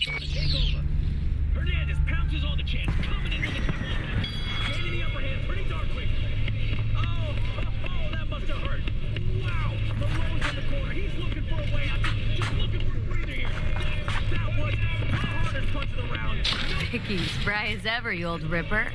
Take over. Hernandez pounces on the chance, coming in with the cover. Gaining the upper hand pretty darkly. Oh, that must have hurt. Wow, Malone's in the corner. He's looking for a way out. Just looking for a breather here. That was the hardest punch of the round. Vicky, spry as ever, you old ripper.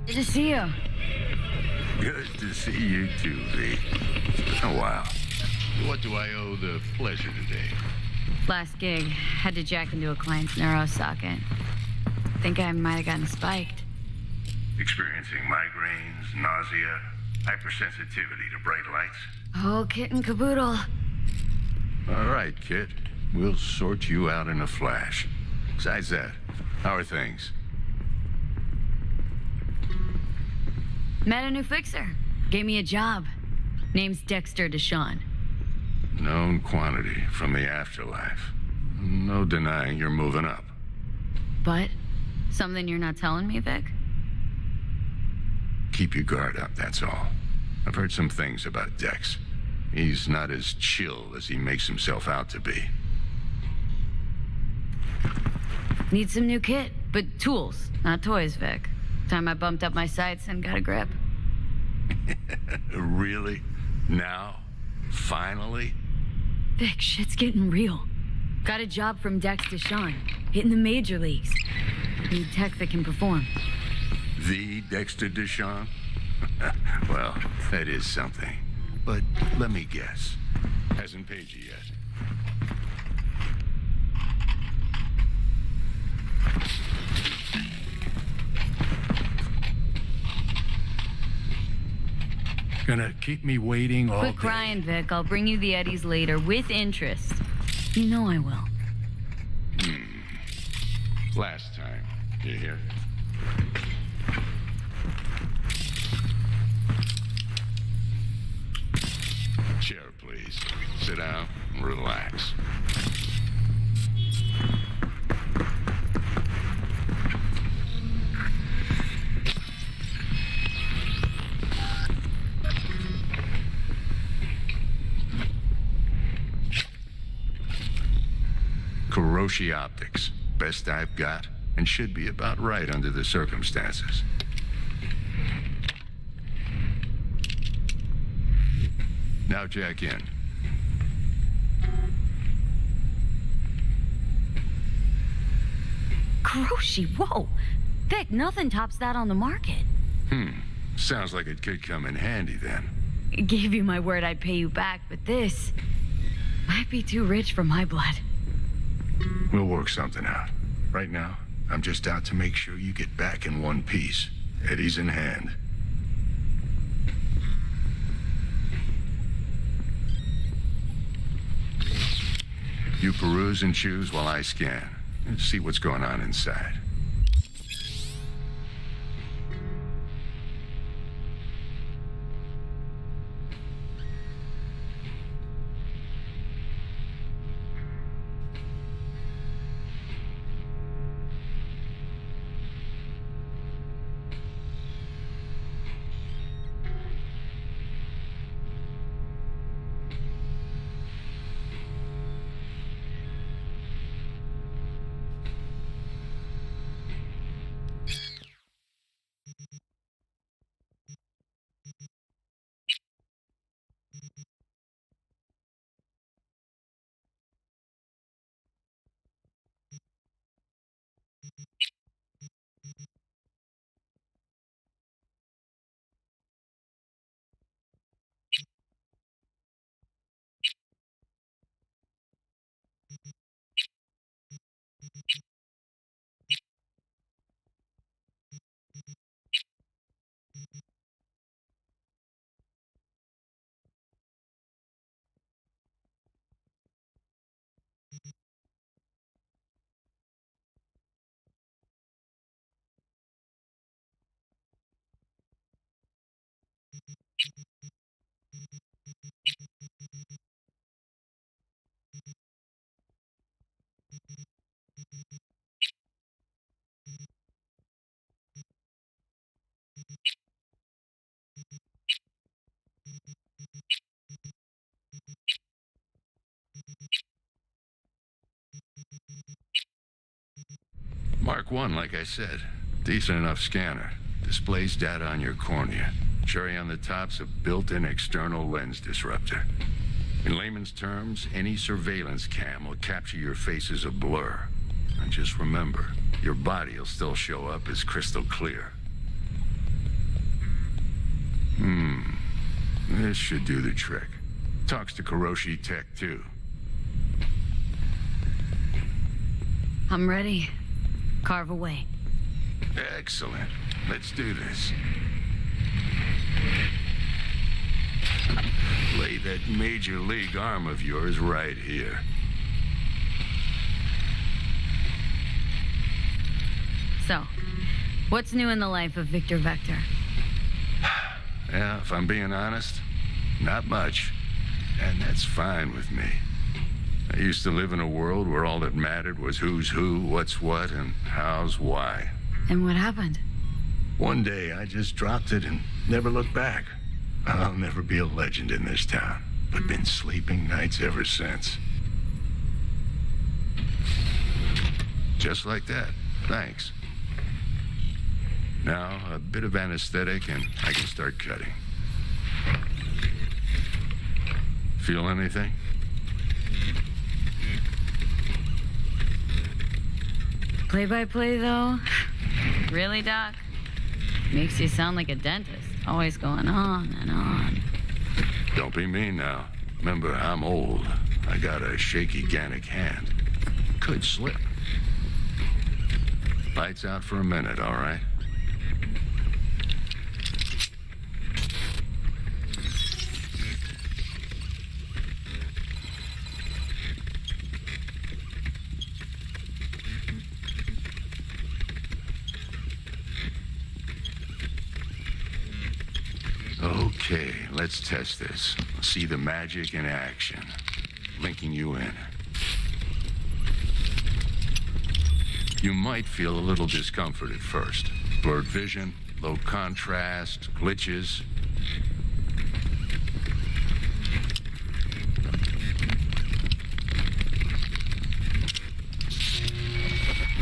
Good to see you. Good to see you too, V. It's been a while. What do I owe the pleasure today? Last gig, had to jack into a client's neuro socket. Think I might have gotten spiked. Experiencing migraines, nausea, hypersensitivity to bright lights. Oh, kit and caboodle. All right, kid. We'll sort you out in a flash. Besides that, how are things? Met a new fixer. Gave me a job. Name's Dexter Deshawn. Known quantity from the afterlife. No denying you're moving up. But something you're not telling me, Vic? Keep your guard up, that's all. I've heard some things about Dex. He's not as chill as he makes himself out to be. Need some new kit, but tools, not toys, Vic. Time I bumped up my sights and got a grip. Really? Now? Finally? Vic, shit's getting real. Got a job from Dex Deshawn, hitting the major leagues. Need tech that can perform. The Dexter Deshawn? Well, that is something. But let me guess. Hasn't paid you yet. Gonna keep me waiting all day. Quit crying, Vic. I'll bring you the Eddies later, with interest. You know I will. Last time. You hear? Chair, please. Sit down and relax. Kuroshi Optics. Best I've got, and should be about right under the circumstances. Now jack in. Kuroshi, whoa! Vic, nothing tops that on the market. Sounds like it could come in handy then. Gave you my word I'd pay you back, but this might be too rich for my blood. We'll work something out. Right now, I'm just out to make sure you get back in one piece. Eddie's in hand. You peruse and choose while I scan. See what's going on inside. Mark 1, like I said. Decent enough scanner. Displays data on your cornea. Cherry on the top's a built-in external lens disruptor. In layman's terms, any surveillance cam will capture your face as a blur. And just remember, your body will still show up as crystal clear. This should do the trick. Talks to Kiroshi Tech, too. I'm ready. Carve away. Excellent. Let's do this. Lay that major league arm of yours right here. So, what's new in the life of Victor Vector? Yeah, if I'm being honest, not much. And that's fine with me. I used to live in a world where all that mattered was who's who, what's what, and how's why. And what happened? One day, I just dropped it and never looked back. I'll never be a legend in this town, but been sleeping nights ever since. Just like that. Thanks. Now, a bit of anesthetic and I can start cutting. Feel anything? Play-by-play, though? Really, Doc? Makes you sound like a dentist, always going on and on. Don't be mean now. Remember, I'm old. I got a shaky Gannic hand. Could slip. Lights out for a minute, all right? Okay, let's test this. See the magic in action. Linking you in. You might feel a little discomfort at first. Blurred vision, low contrast, glitches.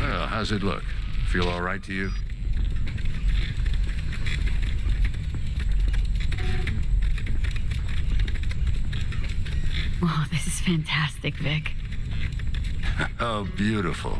Well, how's it look? Feel all right to you? Oh, this is fantastic, Vic. Oh, beautiful.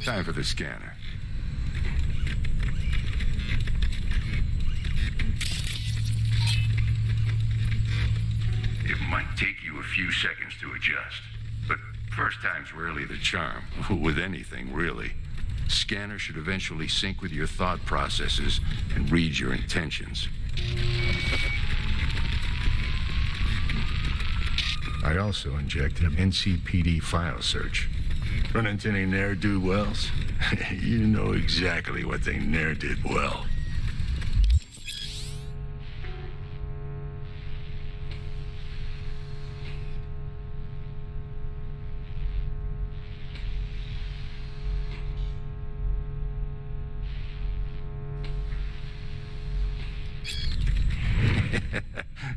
Time for the scanner. It might take you a few seconds to adjust, but first time's rarely the charm, with anything, really. Scanner should eventually sync with your thought processes and read your intentions. I also injected an NCPD file search. Run into any ne'er-do-wells? You know exactly what they ne'er did well.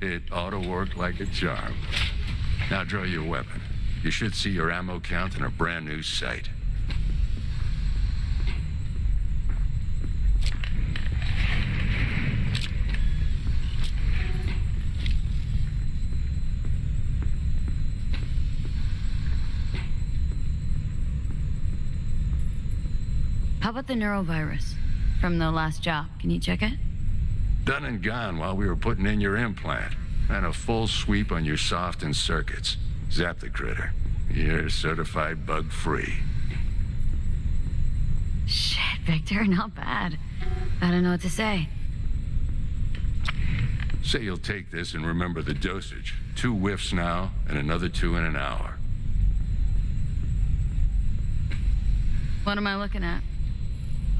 It ought to work like a charm. Now draw your weapon. You should see your ammo count in a brand new sight. How about the neurovirus from the last job? Can you check it? Done and gone while we were putting in your implant. And a full sweep on your soft and circuits. Zap the critter. You're certified bug-free. Shit, Victor, not bad. I don't know what to say. Say you'll take this and remember the dosage. 2 whiffs now, and another 2 in an hour. What am I looking at?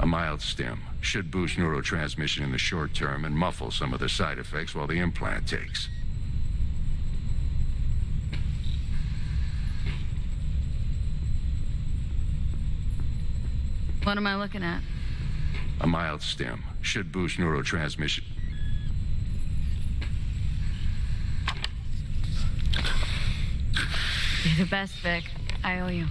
A mild stim. Should boost neurotransmission in the short term and muffle some of the side effects while the implant takes. What am I looking at? A mild stim. Should boost neurotransmission. You're the best, Vic. I owe you.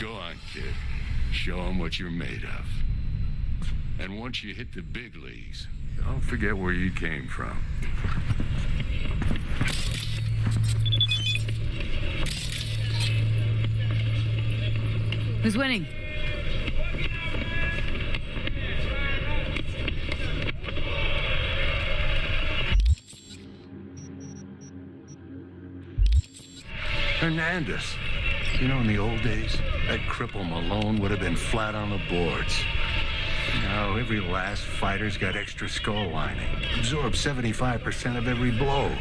Go on, kid. Show 'em what you're made of. And once you hit the big leagues, don't forget where you came from. Who's winning? Hernandez. You know, in the old days, that cripple Malone would have been flat on the boards. Now, every last fighter's got extra skull lining. Absorbs 75% of every blow.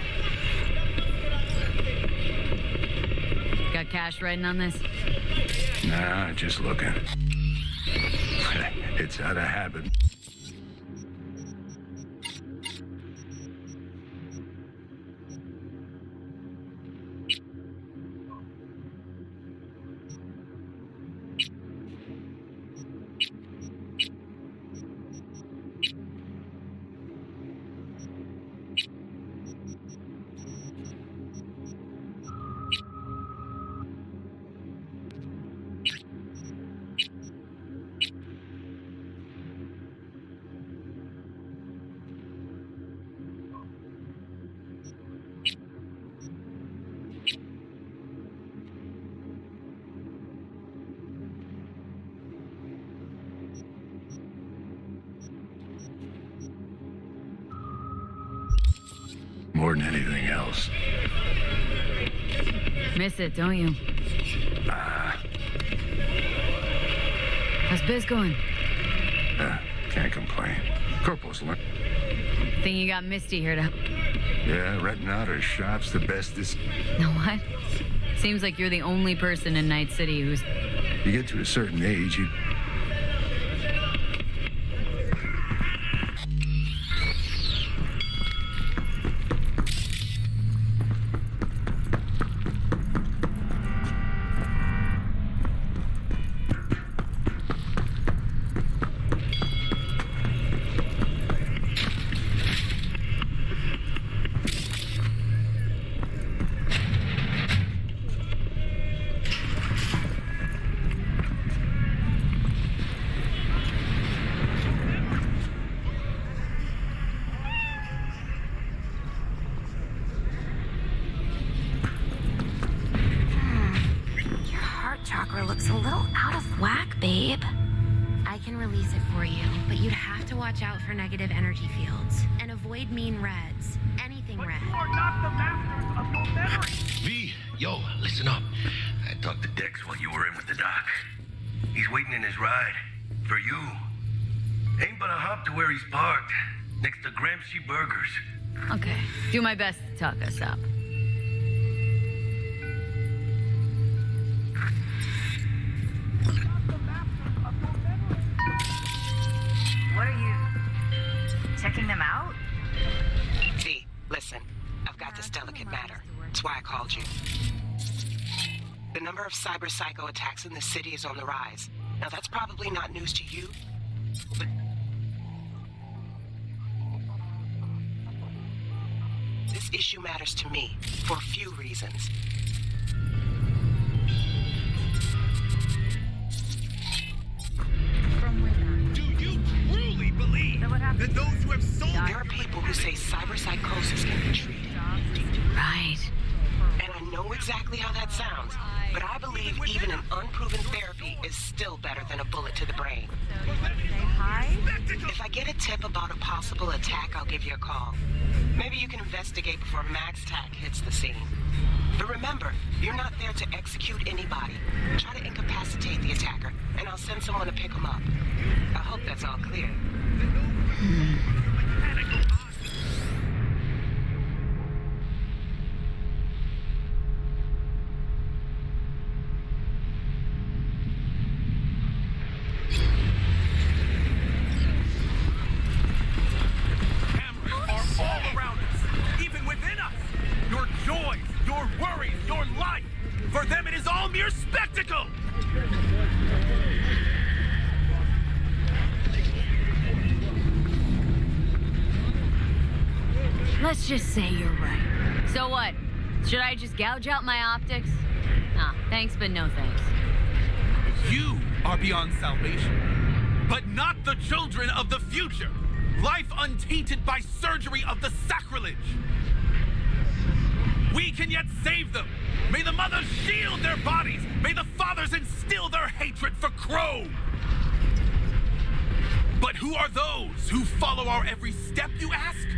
Got cash writing on this? Nah, just looking. It's out of habit. More than anything else. Miss it, don't you? How's biz going? Can't complain. Corporal's learn. Think you got Misty here to... Yeah, renting out her shop's the best this... Know what? Seems like you're the only person in Night City who's... You get to a certain age, you... Chakra looks a little out of whack, babe. I can release it for you, but you'd have to watch out for negative energy fields and avoid mean reds. Anything red. You are not the masters of your memory. V, yo, listen up. I talked to Dex while you were in with the doc. He's waiting in his ride. For you. Ain't but a hop to where he's parked. Next to Gramsci Burgers. Okay, do my best to talk us up. What are you checking them out? V, listen. I've got this delicate matter. That's why I called you. The number of cyber psycho attacks in the city is on the rise. Now, that's probably not news to you, but... This issue matters to me for a few reasons. Do you truly believe that those who have sold There are people who say cyber psychosis can be treated. Right. And I know exactly how that sounds, but I believe even an than a bullet to the brain. Say hi. If I get a tip about a possible attack, I'll give you a call. Maybe you can investigate before Max Tack hits the scene. But remember, you're not there to execute anybody. Try to incapacitate the attacker, and I'll send someone to pick him up. I hope that's all clear. Cameras are all around us, even within us. Your joys, your worries, your life. For them, it is all mere spectacle. Let's just say you're right. So what? Should I just gouge out my optics? Nah, thanks, but no thanks. You are beyond salvation, but not the children of the future. Life untainted by surgery of the sacrilege. We can yet save them. May the mothers shield their bodies. May the fathers instill their hatred for Crow. But who are those who follow our every step, you ask?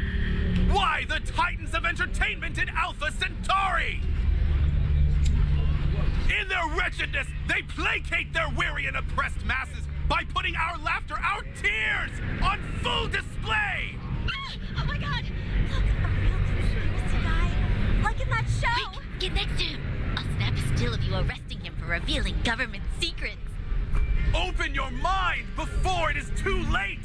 Why, the titans of entertainment in Alpha Centauri! In their wretchedness, they placate their weary and oppressed masses by putting our laughter, our tears, on full display! Oh my god! Look, a real conspiracy guy. Like in that show! Quick, get next to him! I'll snap a still of you arresting him for revealing government secrets. Open your mind before it is too late!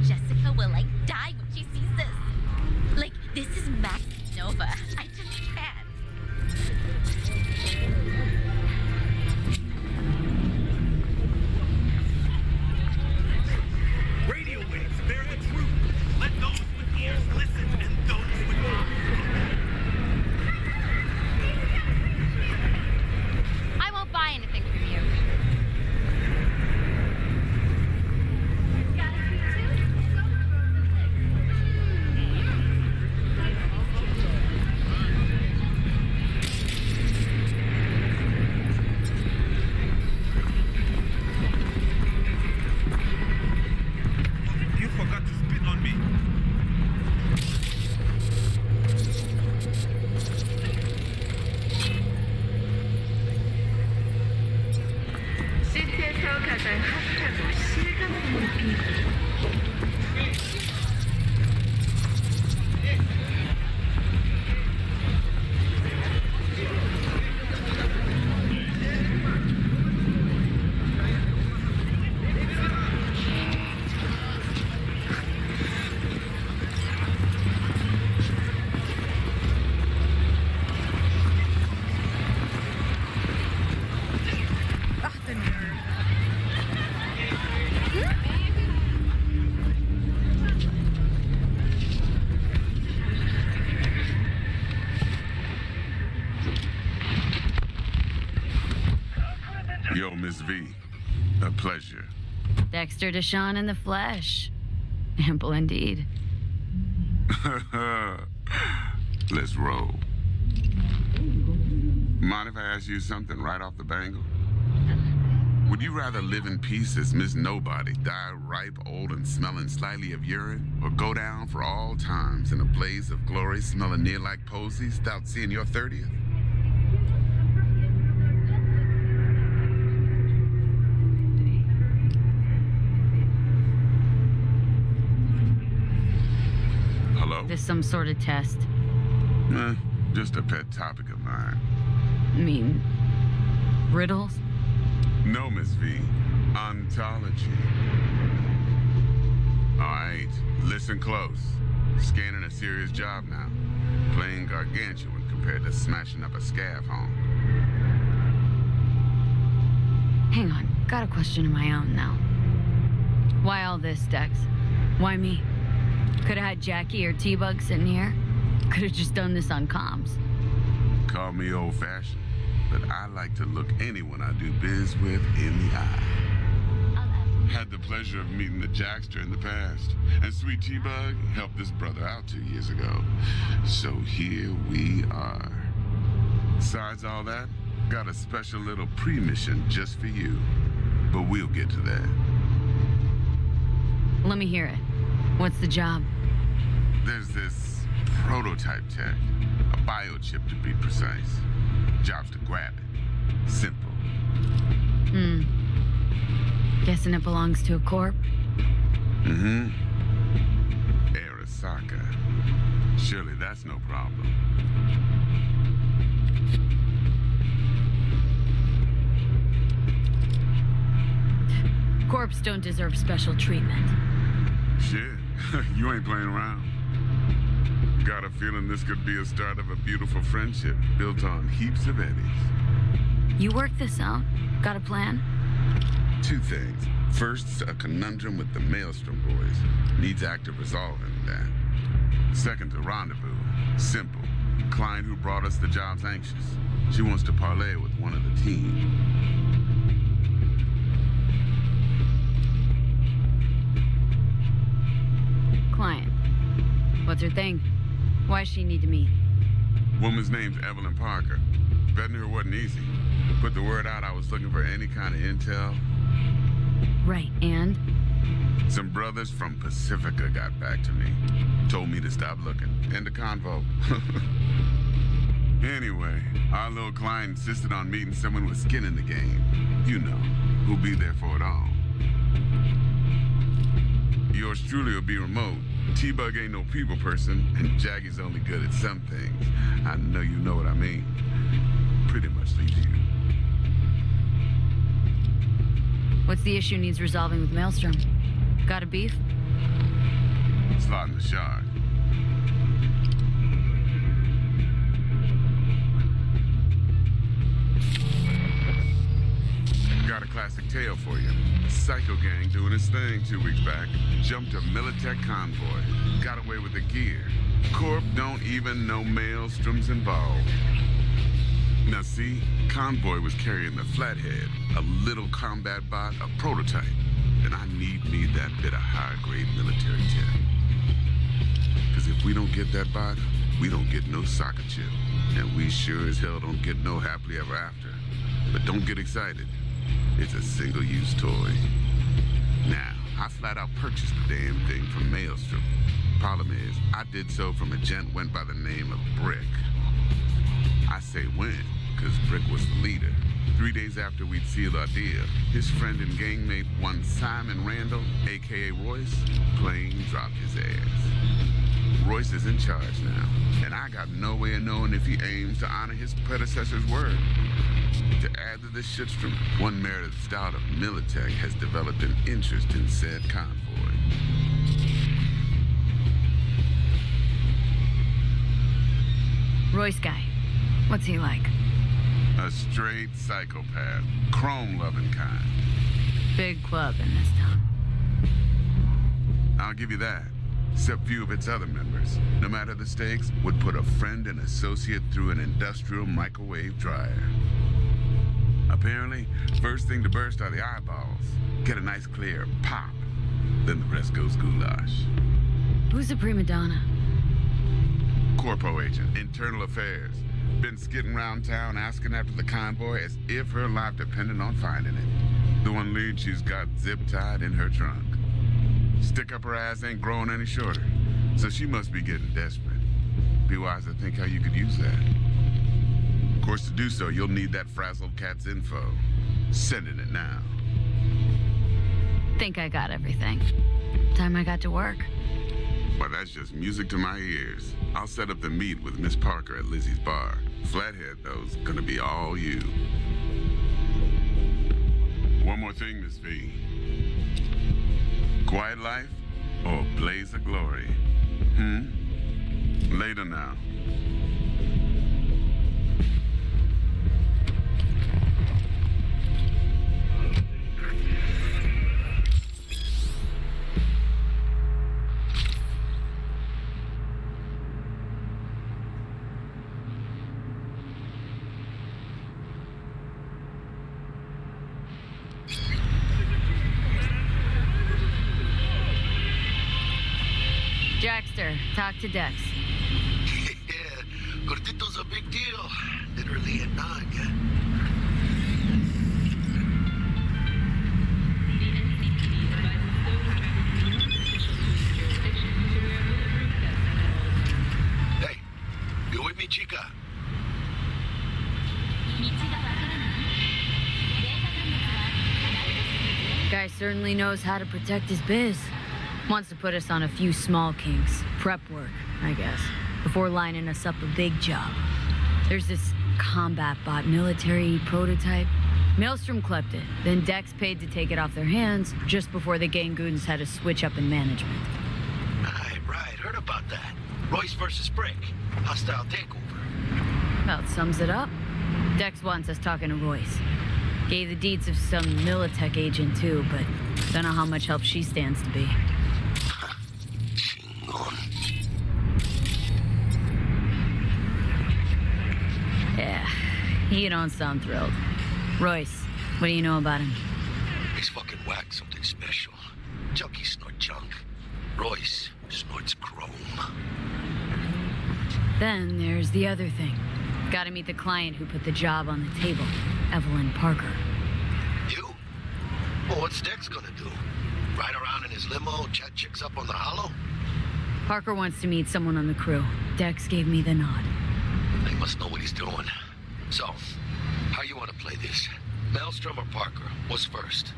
Jessica will, like, die when she sees this. Like, this is Max Nova. I just can't. Radio waves bear the truth. Let those with ears listen and those with eyes. I won't buy anything from you. You forgot to spit on me. 시트에서 가장 핫하고 실감나는 느낌. Yo, Miss V. A pleasure. Dexter Deshawn in the flesh. Ample indeed. Let's roll. Mind if I ask you something right off the bangle? Would you rather live in peace as Miss Nobody, die ripe, old, and smelling slightly of urine, or go down for all times in a blaze of glory, smelling near like posies, without seeing your 30th? Hello? This some sort of test. Just a pet topic of mine. I mean, riddles? No, Miss V. Ontology. All right, listen close. Scanning a serious job now. Playing gargantuan compared to smashing up a scav home. Hang on, got a question of my own now. Why all this, Dex? Why me? Could have had Jackie or T-Bug sitting here. Could have just done this on comms. Call me old-fashioned, but I like to look anyone I do biz with in the eye. Had the pleasure of meeting the Jackster in the past, and Sweet T-Bug helped this brother out 2 years ago. So here we are. Besides all that, got a special little pre-mission just for you. But we'll get to that. Let me hear it. What's the job? There's this prototype tech, a biochip to be precise. Job's to grab it. Simple. Guessing it belongs to a corp? Mm-hmm. Arasaka. Surely that's no problem. Corps don't deserve special treatment. Shit, you ain't playing around. Got a feeling this could be a start of a beautiful friendship built on heaps of eddies. You work this out? Got a plan? Two things. First, a conundrum with the Maelstrom boys. Needs active resolving that. Second, a rendezvous. Simple. Client who brought us the job's anxious. She wants to parlay with one of the team. Client. What's her thing? Why does she need to meet? Woman's name's Evelyn Parker. Betting her wasn't easy. Put the word out I was looking for any kind of intel. Right, and? Some brothers from Pacifica got back to me. Told me to stop looking. End of convo. Anyway, our little client insisted on meeting someone with skin in the game. You know, who'll be there for it all. Yours truly will be remote. T-Bug ain't no people person, and Jackie's only good at some things. I know you know what I mean. Pretty much leave to you. What's the issue needs resolving with Maelstrom? Got a beef? Slot in the shard. Got a classic tale for you. Psycho gang doing its thing 2 weeks back. Jumped a Militech convoy. Got away with the gear. Corp don't even know Maelstrom's involved. Now see, convoy was carrying the Flathead, a little combat bot, a prototype. And I need me that bit of high-grade military tech. Because if we don't get that bot, we don't get no soccer chip. And we sure as hell don't get no happily ever after. But don't get excited. It's a single-use toy. Now, I flat out purchased the damn thing from Maelstrom. Problem is, I did so from a gent went by the name of Brick. I say when, because Brick was the leader. 3 days after we'd sealed our deal, his friend and gangmate, one Simon Randall, a.k.a. Royce, plain dropped his ass. Royce is in charge now, and I got no way of knowing if he aims to honor his predecessor's word. To add to this shitstorm, one Meredith Stout of Militech has developed an interest in said convoy. Royce guy. What's he like? A straight psychopath, chrome-loving kind. Big club in this town. I'll give you that. Except few of its other members, no matter the stakes, would put a friend and associate through an industrial microwave dryer. Apparently, first thing to burst are the eyeballs. Get a nice clear pop. Then the rest goes goulash. Who's the prima donna? Corpo agent, internal affairs. Been skidding around town asking after the convoy as if her life depended on finding it. The one lead she's got zip-tied in her trunk. Stick up her ass ain't growing any shorter, so she must be getting desperate. Be wise to think how you could use that. Of course, to do so, you'll need that frazzled cat's info. Sending it now. Think I got everything. Time I got to work. Well, that's just music to my ears. I'll set up the meet with Miss Parker at Lizzie's bar. Flathead, though's gonna be all you. One more thing, Miss V. Quiet life or blaze of glory? Later now. Jackster, talk to Dex. Yeah, Gordito's a big deal. The literally at 9, yeah? Hey, you with me, chica? Guy certainly knows how to protect his biz. Wants to put us on a few small kinks. Prep work, I guess. Before lining us up a big job. There's this combat bot military prototype. Maelstrom clept it. Then Dex paid to take it off their hands just before the Gangoons had a switch up in management. Right. Heard about that. Royce versus Brick. Hostile takeover. About sums it up. Dex wants us talking to Royce. Gave the deeds of some Militech agent too, but don't know how much help she stands to be. Yeah, you don't sound thrilled. Royce, what do you know about him? He's fucking whack, something special. Junkies snort junk. Royce snorts chrome. Then there's the other thing. Gotta meet the client who put the job on the table, Evelyn Parker. You? Well, what's Dex gonna do? Ride around in his limo, chat chicks up on the hollow? Parker wants to meet someone on the crew. Dex gave me the nod. He must know what he's doing. So, how you want to play this? Maelstrom or Parker? What's first?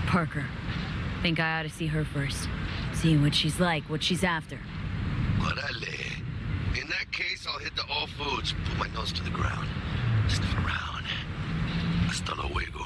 Parker. Think I ought to see her first. See what she's like, what she's after. Orale. In that case, I'll hit the All Foods, put my nose to the ground. Sniff around. Hasta luego.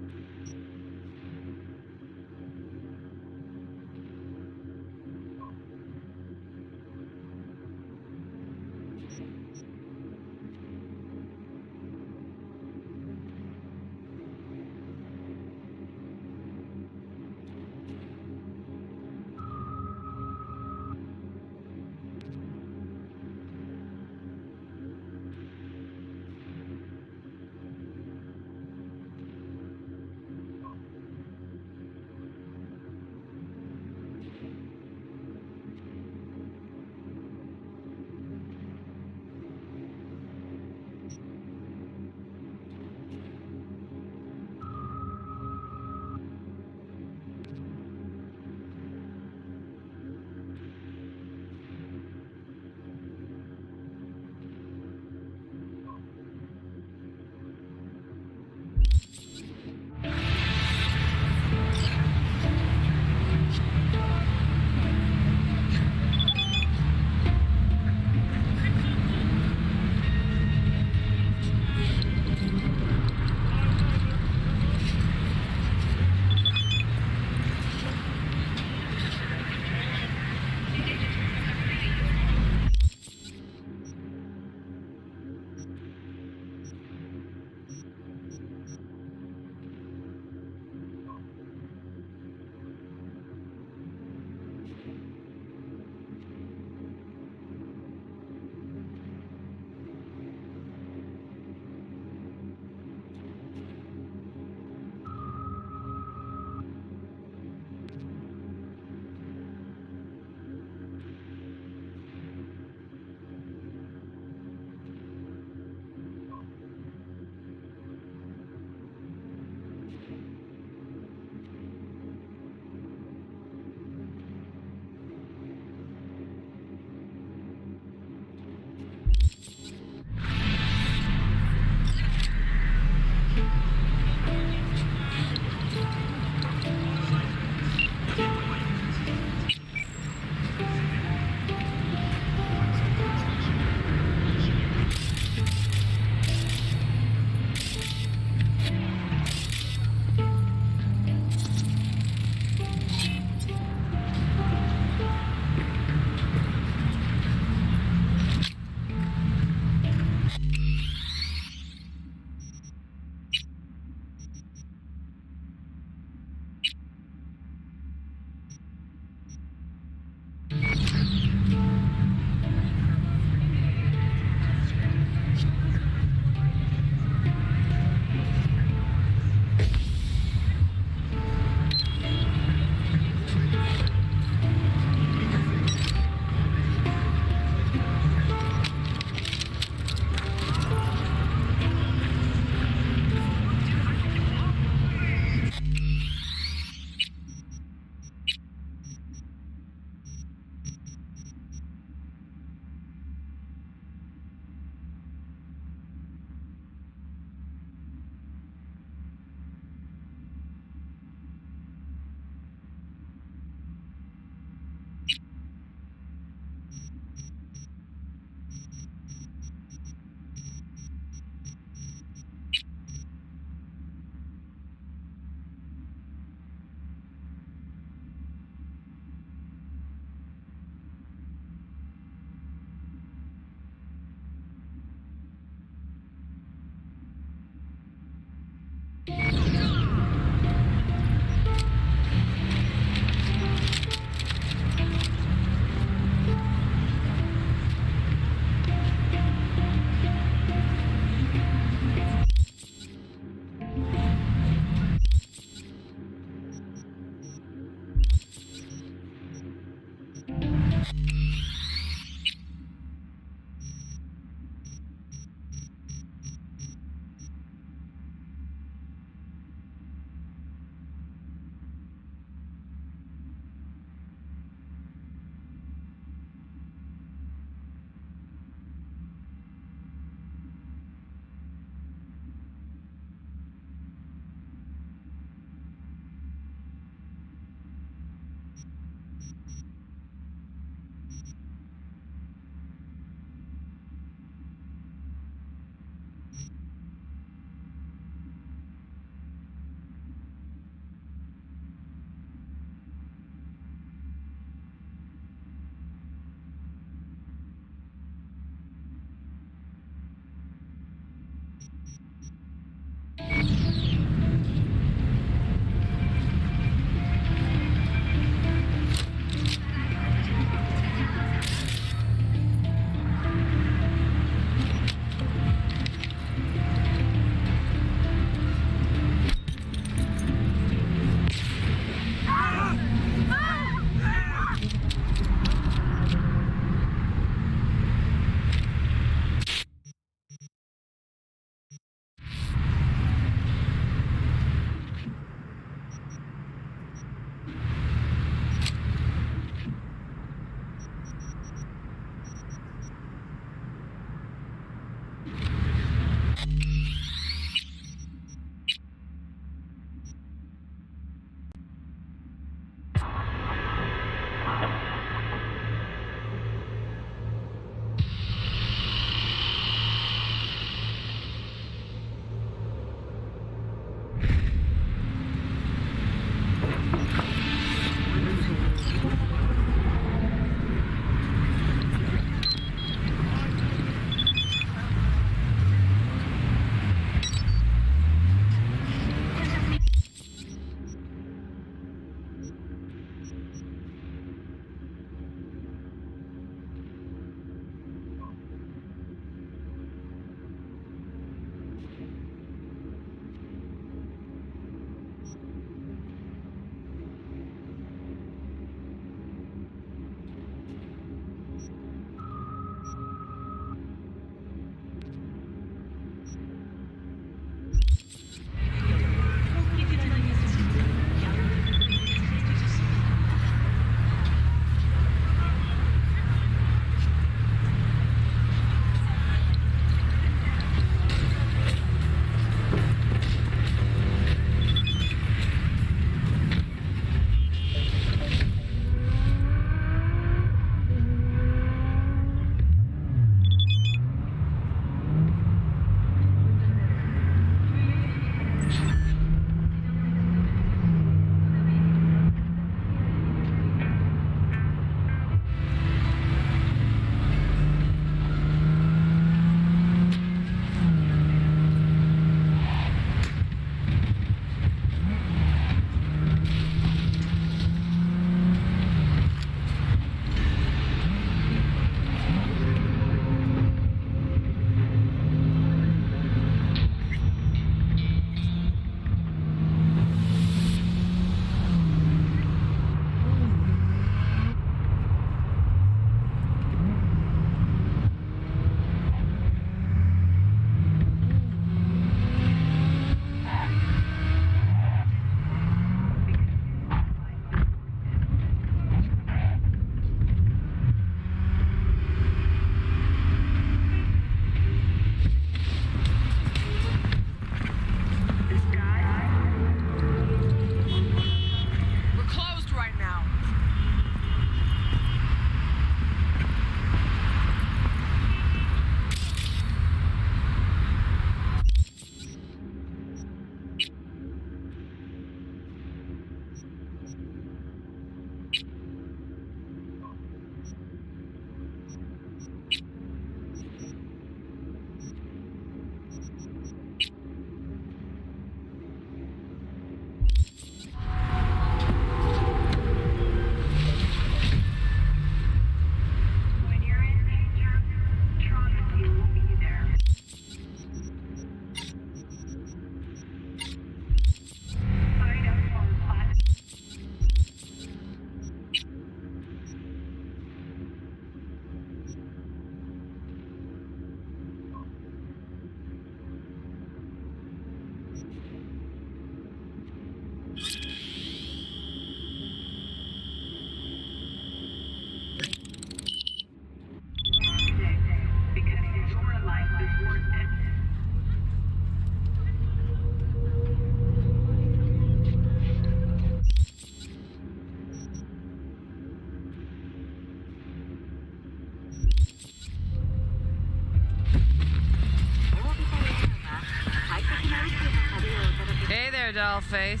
there, dollface?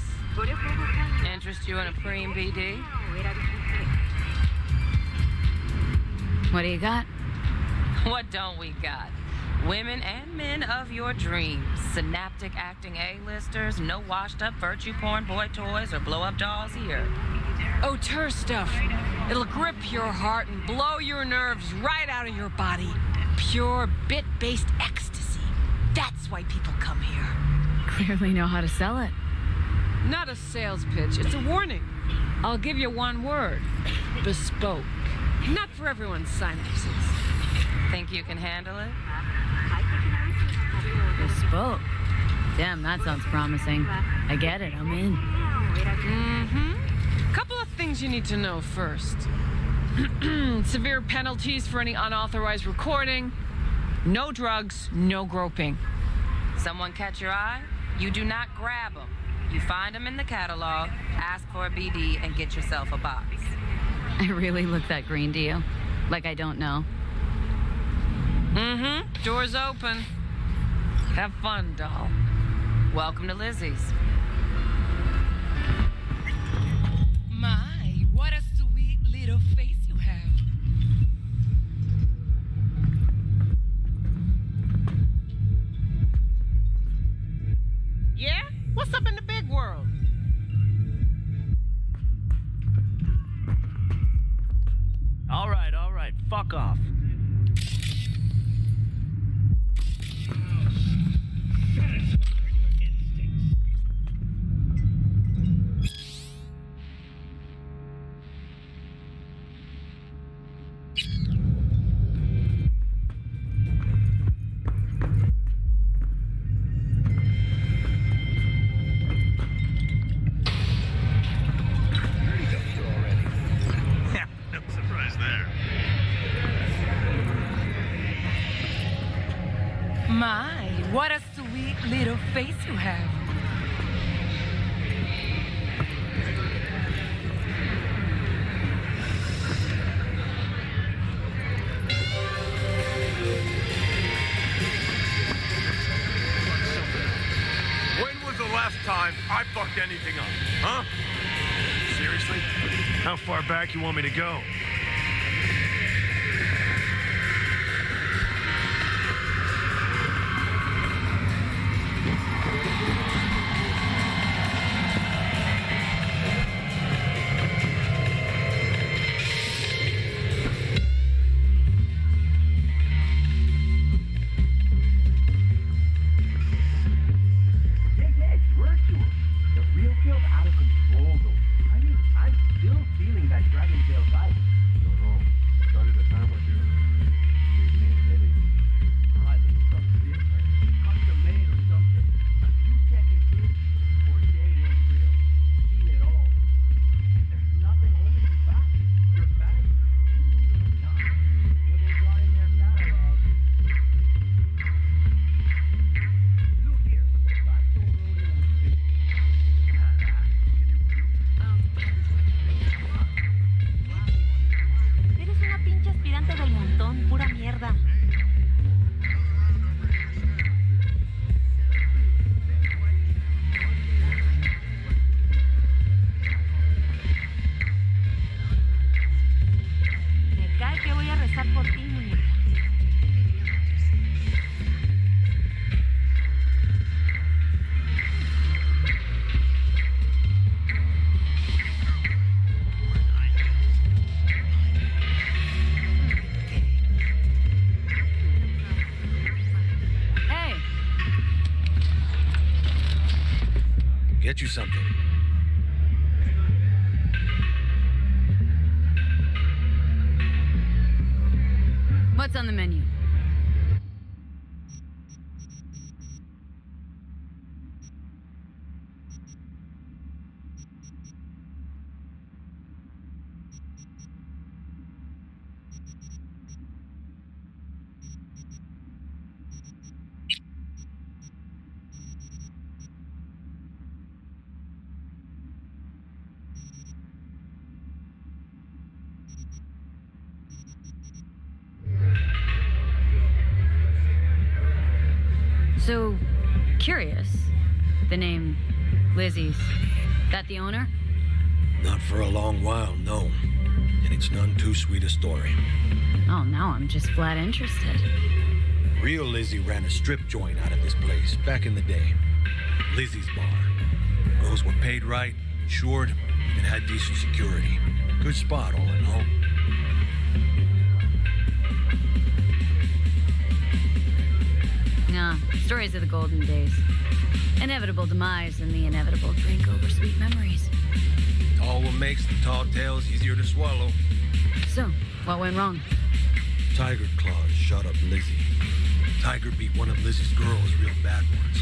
Interest you in a preem BD? What do you got? What don't we got? Women and men of your dreams. Synaptic acting A-listers, no washed-up virtue porn boy toys or blow-up dolls here. Auteur stuff. It'll grip your heart and blow your nerves right out of your body. Pure bit-based ecstasy. That's why people come here. Clearly know how to sell it. Not a sales pitch, it's a warning. I'll give you one word. Bespoke. Not for everyone's synapses. Think you can handle it? Bespoke. Damn, that sounds promising. I get it, I'm in. Mm-hmm. Couple of things you need to know first. Severe penalties for any unauthorized recording. No drugs, no groping. Someone catch your eye? You do not grab them. You find them in the catalog, ask for a BD, and get yourself a box. I really look that green to you? Like I don't know. Mm-hmm. Door's open. Have fun, doll. Welcome to Lizzie's. My, what a sweet little face you have. Yeah? What's up in the big world? All right. Fuck off. My, what a sweet little face you have. When was the last time I fucked anything up? Huh? Seriously? How far back you want me to go? Get you something. What's on the menu? So, curious. The name Lizzie's. That the owner? Not for a long while, no. And it's none too sweet a story. Oh, now I'm just flat interested. Real Lizzie ran a strip joint out of this place back in the day. Lizzie's Bar. Girls were paid right, insured, and had decent security. Good spot, all in all. Nah, stories of the golden days. Inevitable demise and the inevitable drink over sweet memories. All what makes the tall tales easier to swallow. So, what went wrong? Tiger Claws shot up Lizzie. Tiger beat one of Lizzie's girls real bad once.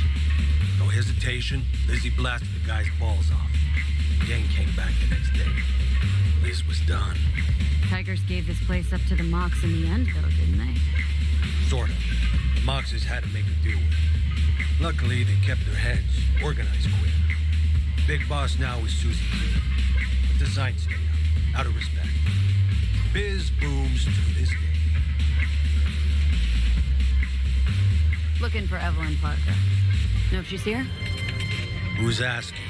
No hesitation, Lizzie blasted the guy's balls off. Gang came back the next day. Liz was done. Tigers gave this place up to the Mox in the end, though, didn't they? Sort of. The Moxes had to make a deal with it. Luckily, they kept their heads, organized quick. Big boss now is Susie Q. But the sign stayed up, out of respect. Biz booms to this day. Looking for Evelyn Parker. Know if she's here? Who's asking?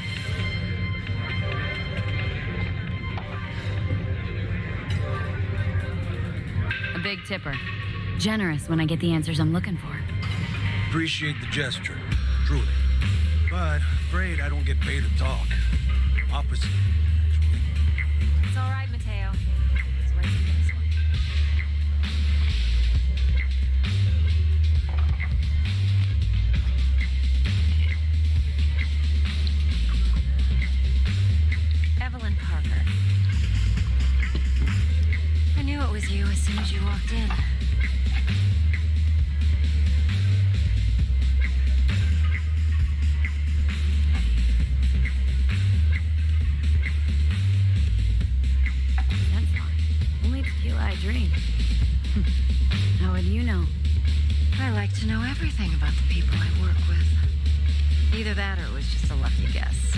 A big tipper. Generous when I get the answers I'm looking for. Appreciate the gesture, truly. But afraid I don't get paid to talk. Opposite, actually. It's all right, Mateo. Let's wait for this one. Evelyn Parker. I knew it was you as soon as you walked in. Dream. How would you know? I like to know everything about the people I work with. Either that or it was just a lucky guess.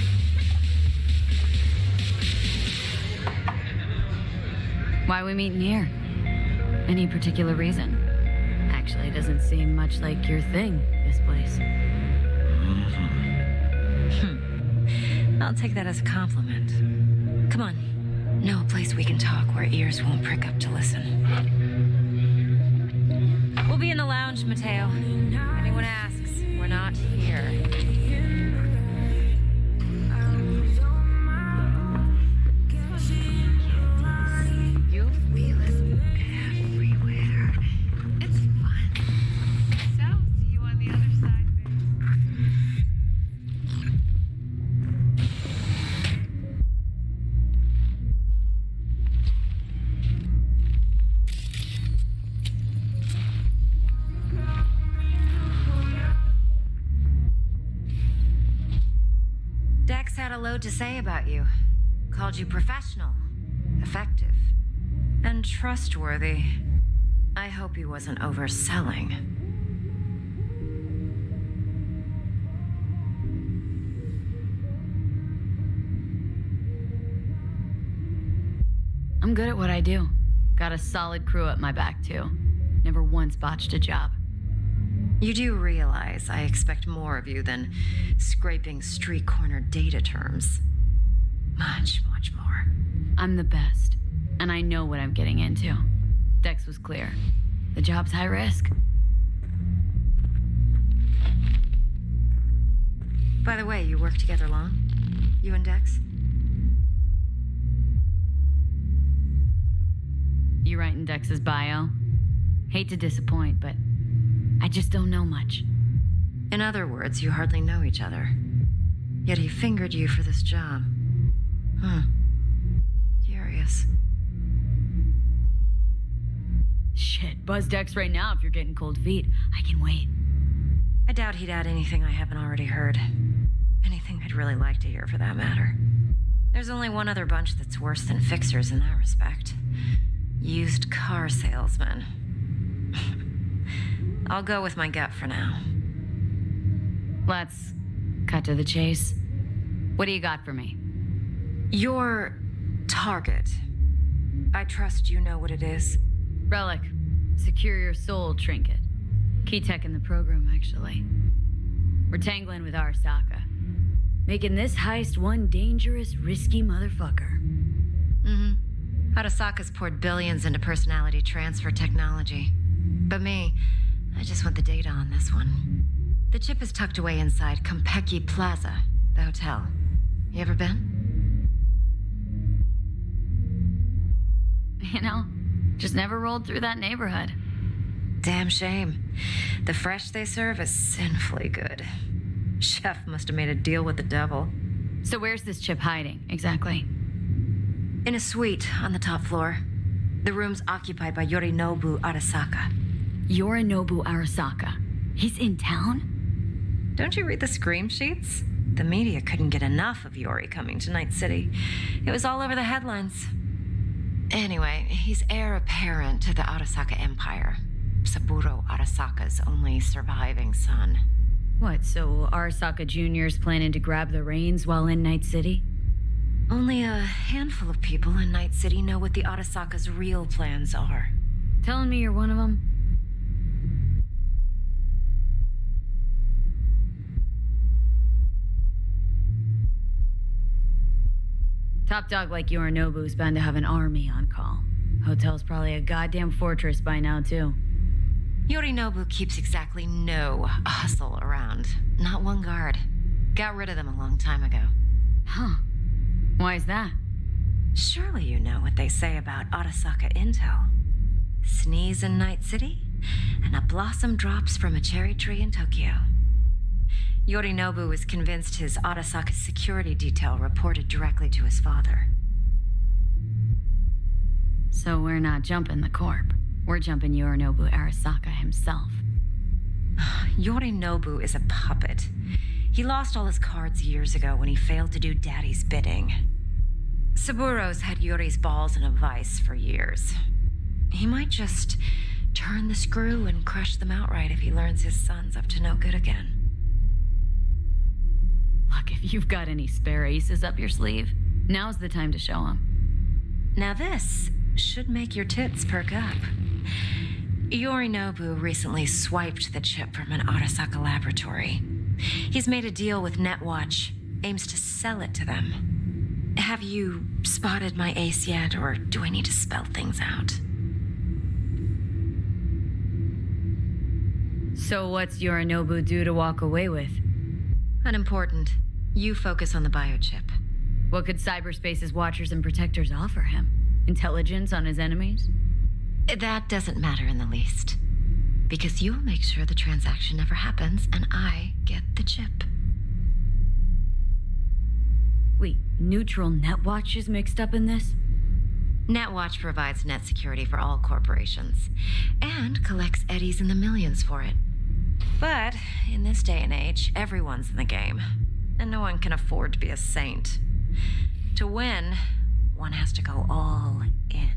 Why we meeting here? Any particular reason? Actually, it doesn't seem much like your thing, this place. I'll take that as a compliment. Come on. Know a place we can talk where ears won't prick up to listen. We'll be in the lounge, Mateo. Anyone asks, we're not here. You'll feel it everywhere. It's fun. So, see you on the other side, Dex had a load to say about you. Called you professional, effective, and trustworthy. I hope he wasn't overselling. I'm good at what I do. Got a solid crew at my back, too. Never once botched a job. You do realize I expect more of you than scraping street corner data terms. Much, much more. I'm the best, and I know what I'm getting into. Dex was clear. The job's high risk. By the way, you work together long? You and Dex? You writing Dex's bio? Hate to disappoint, but I just don't know much. In other words, you hardly know each other. Yet he fingered you for this job. Curious. Shit, buzz Dex right now if you're getting cold feet. I can wait. I doubt he'd add anything I haven't already heard. Anything I'd really like to hear, for that matter. There's only one other bunch that's worse than fixers in that respect. Used car salesmen. I'll go with my gut for now. Let's cut to the chase. What do you got for me? Your target. I trust you know what it is. Relic. Secure your soul trinket. Key tech in the program, actually. We're tangling with Arasaka. making this heist one dangerous, risky motherfucker. Mm-hmm. Arasaka's poured billions into personality transfer technology. But me, I just want the data on this one. The chip is tucked away inside Kompeki Plaza, the hotel. You ever been? You know, just never rolled through that neighborhood. Damn shame. The fresh they serve is sinfully good. Chef must have made a deal with the devil. So where's this chip hiding, exactly? In a suite on the top floor. The room's occupied by Yorinobu Arasaka. Yorinobu Arasaka? He's in town? Don't you read the scream sheets? The media couldn't get enough of Yori coming to Night City. It was all over the headlines. Anyway, he's heir apparent to the Arasaka Empire. Saburo Arasaka's only surviving son. What, so Arasaka Jr.'s planning to grab the reins while in Night City? Only a handful of people in Night City know what the Arasaka's real plans are. Telling me you're one of them? Top dog like Yorinobu's bound to have an army on call. Hotel's probably a goddamn fortress by now, too. Yorinobu keeps exactly no hustle around. Not one guard. Got rid of them a long time ago. Huh. Why is that? Surely you know what they say about Arasaka intel. Sneeze in Night City, and a blossom drops from a cherry tree in Tokyo. Yorinobu was convinced his Arasaka security detail reported directly to his father. So we're not jumping the corp. We're jumping Yorinobu Arasaka himself. Yorinobu is a puppet. He lost all his cards years ago when he failed to do Daddy's bidding. Saburo's had Yori's balls in a vice for years. He might just turn the screw and crush them outright if he learns his son's up to no good again. Look, if you've got any spare aces up your sleeve, now's the time to show them. Now this should make your tits perk up. Yorinobu recently swiped the chip from an Arasaka laboratory. He's made a deal with Netwatch, aims to sell it to them. Have you spotted my ace yet, or do I need to spell things out? So what's Yorinobu due to walk away with? Unimportant. You focus on the biochip. What could cyberspace's watchers and protectors offer him? Intelligence on his enemies? That doesn't matter in the least. Because you'll make sure the transaction never happens, and I get the chip. Wait, Neutral Netwatch is mixed up in this? Netwatch provides net security for all corporations, and collects eddies in the millions for it. But in this day and age, everyone's in the game, and no one can afford to be a saint. To win, one has to go all in.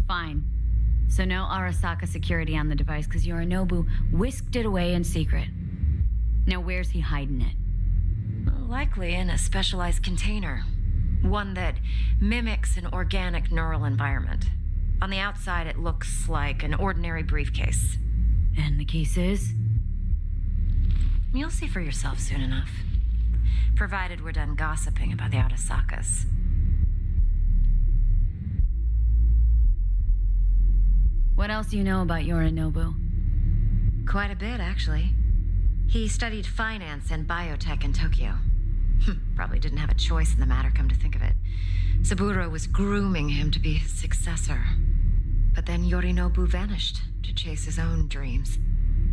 Fine. So no Arasaka security on the device because Yorinobu whisked it away in secret. Now where's he hiding it? Likely in a specialized container. One that mimics an organic neural environment. On the outside, it looks like an ordinary briefcase. And the case is? You'll see for yourself soon enough. Provided we're done gossiping about the Arasakas. What else do you know about Yorinobu? Quite a bit, actually. He studied finance and biotech in Tokyo. Probably didn't have a choice in the matter, come to think of it. Saburo was grooming him to be his successor. But then Yorinobu vanished to chase his own dreams.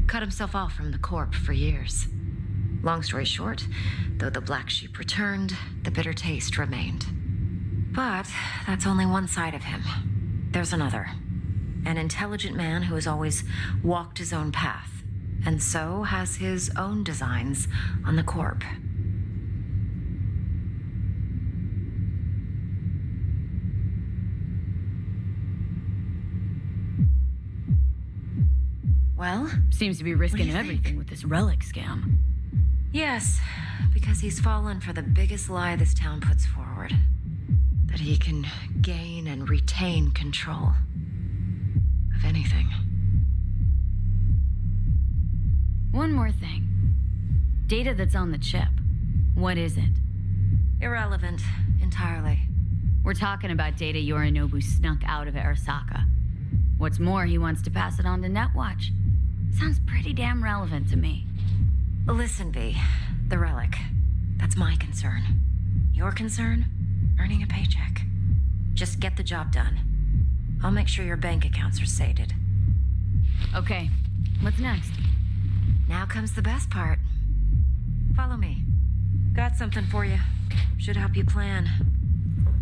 Cut himself off from the corp for years. Long story short, though the black sheep returned, the bitter taste remained. But that's only one side of him. There's another. An intelligent man who has always walked his own path, and so has his own designs on the corp. Well, seems to be risking everything with this relic scam. Yes, because he's fallen for the biggest lie this town puts forward. That he can gain and retain control of anything. One more thing. Data that's on the chip. What is it? Irrelevant, entirely. We're talking about data Yorinobu snuck out of Arasaka. What's more, he wants to pass it on to Netwatch. Sounds pretty damn relevant to me. Listen, V. The relic. That's my concern. Your concern? Earning a paycheck. Just get the job done. I'll make sure your bank accounts are sated. Okay, what's next? Now comes the best part. Follow me. Got something for you. Should help you plan.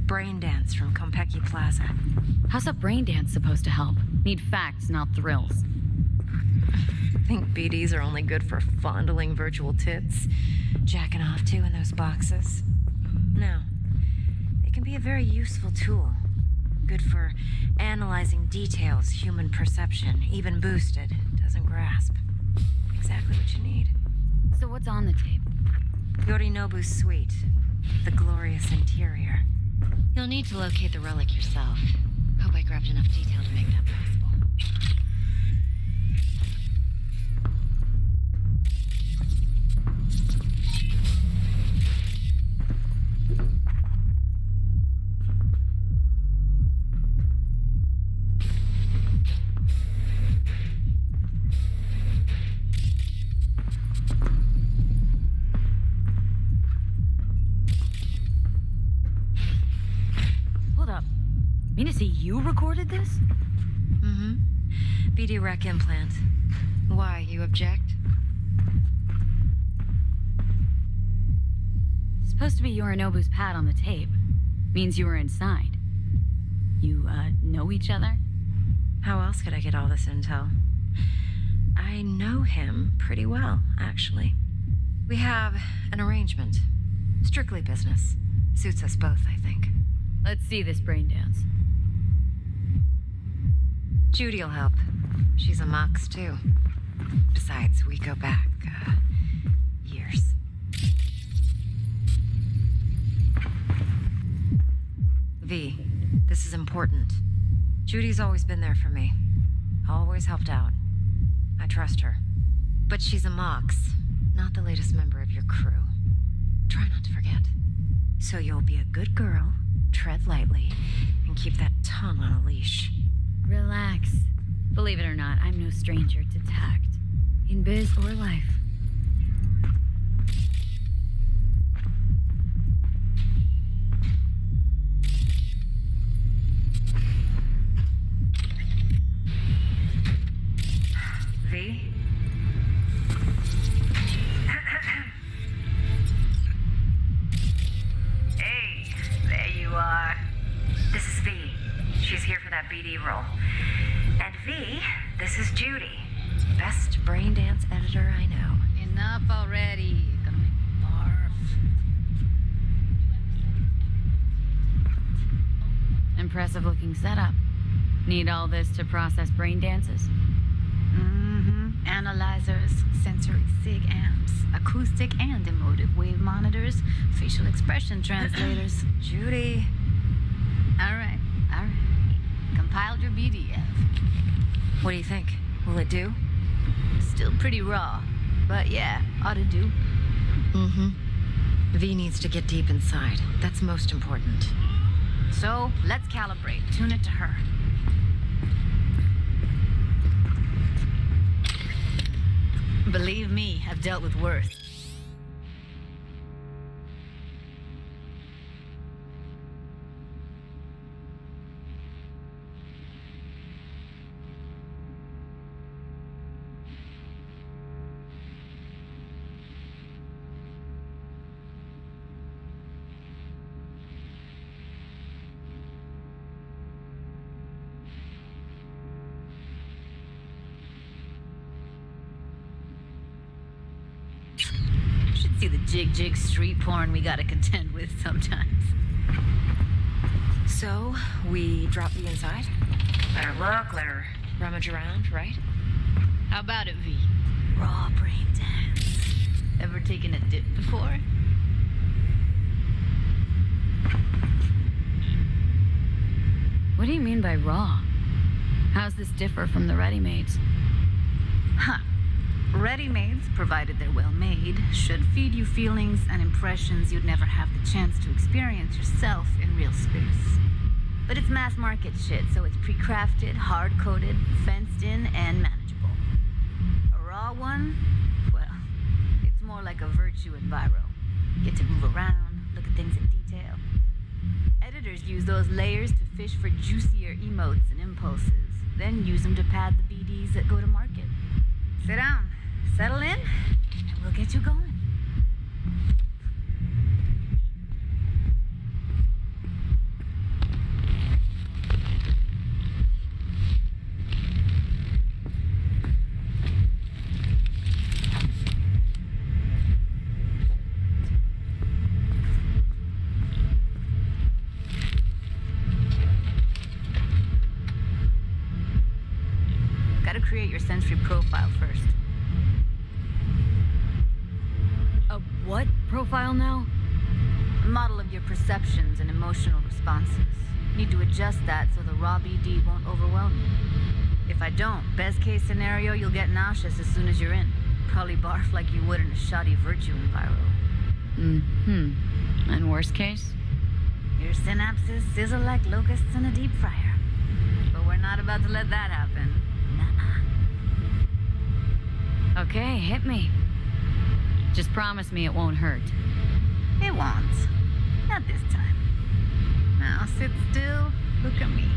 Brain dance from Konpeki Plaza. How's a brain dance supposed to help? Need facts, not thrills. Think BDs are only good for fondling virtual tits? Jacking off to in those boxes? No. They can be a very useful tool. Good for analyzing details human perception, even boosted, doesn't grasp. Exactly what you need. So what's on the tape? Yorinobu's suite. The glorious interior. You'll need to locate the relic yourself. Hope I grabbed enough detail to make that possible. Mean to say you recorded this? Mm-hmm. BD rec implant. Why, you object? Supposed to be Yorinobu's pad on the tape. Means you were inside. You, know each other? How else could I get all this intel? I know him pretty well, actually. We have an arrangement. Strictly business. Suits us both, I think. Let's see this brain dance. Judy'll help. She's a Mox, too. Besides, we go back, years. V, this is important. Judy's always been there for me. Always helped out. I trust her. But she's a Mox, not the latest member of your crew. Try not to forget. So you'll be a good girl, tread lightly, and keep that tongue on a leash. Relax. Believe it or not, I'm no stranger to tact. In biz or life. V? Hey, there you are. This is V. She's here for that BD role. And V, this is Judy. Best brain dance editor I know. Enough already. Gonna make me barf. Impressive looking setup. Need all this to process brain dances? Mm-hmm. Analyzers, sensory sig amps, acoustic and emotive wave monitors, facial expression translators. Judy. All right. Compiled your BDF. What do you think? Will it do? Still pretty raw, but yeah, ought to do. Mm-hmm. V needs to get deep inside. That's most important. So, let's calibrate. Tune it to her. Believe me, I've dealt with worse. Should see the jig street porn we gotta contend with sometimes. So, we drop V inside? Let her look, let her rummage around, right? How about it, V? Raw brain dance. Ever taken a dip before? What do you mean by raw? How's this differ from the ready-mades? Huh. Ready-mades, provided they're well made, should feed you feelings and impressions you'd never have the chance to experience yourself in real space. But it's mass market shit, so it's pre-crafted, hard-coded, fenced in, and manageable. A raw one? Well, it's more like a virtue enviro. You get to move around, look at things in detail. Editors use those layers to fish for juicier emotes and impulses, then use them to pad the BDs that go to market. Sit down, settle in, and we'll get you going. Create your sensory profile first. A what profile now? A model of your perceptions and emotional responses. Need to adjust that so the raw BD won't overwhelm you. If I don't, best case scenario, you'll get nauseous as soon as you're in. Probably barf like you would in a shoddy virtue enviro. And worst case? Your synapses sizzle like locusts in a deep fryer. But we're not about to let that happen. Okay, hit me. Just promise me it won't hurt. It won't. Not this time. Now sit still, look at me.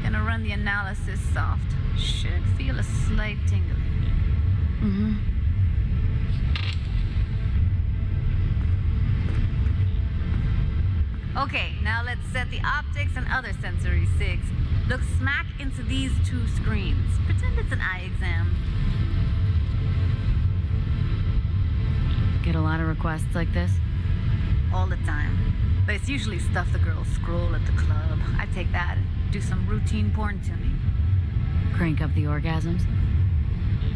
Gonna run the analysis soft. Should feel a slight tingling. Okay, now let's set the optics and other sensory sigs. Look smack into these two screens. Pretend it's an eye exam. Get a lot of requests like this? All the time. But it's usually stuff the girls scroll at the club. I take that and do some routine porn tuning. Crank up the orgasms?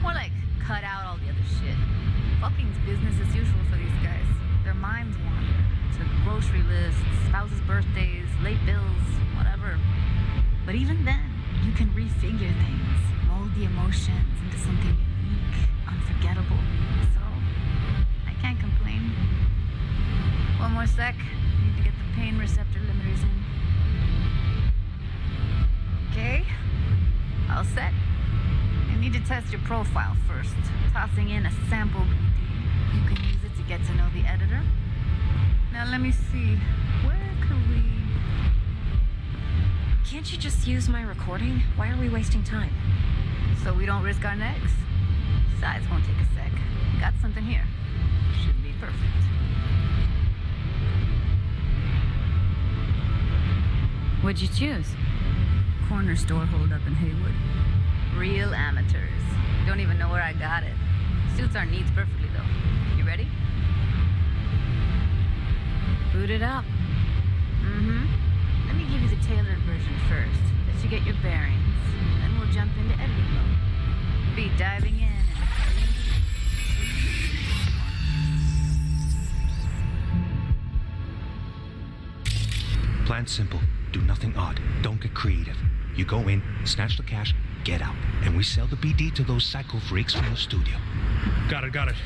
More like cut out all the other shit. Fucking's business as usual for these guys. Their minds wander to grocery lists, spouses' birthdays, late bills, whatever. But even then, you can refigure things, mold the emotions into something unique, unforgettable. So, I can't complain. One more sec. Need to get the pain receptor limiters in. Okay. All set. I need to test your profile first. Tossing in a sample BD. You can use it to get to know the editor. Now let me see. Where could we... Can't you just use my recording? Why are we wasting time? So we don't risk our necks? Besides, won't take a sec. Got something here. Should be perfect. What'd you choose? Corner store holdup in Haywood. Real amateurs. Don't even know where I got it. Suits our needs perfectly, though. You ready? Boot it up. Let me give you the tailored version first. Let you get your bearings. Then we'll jump into editing mode. Be diving in. Plan simple. Do nothing odd. Don't get creative. You go in, snatch the cash, get out. And we sell the BD to those psycho freaks from the studio. Got it.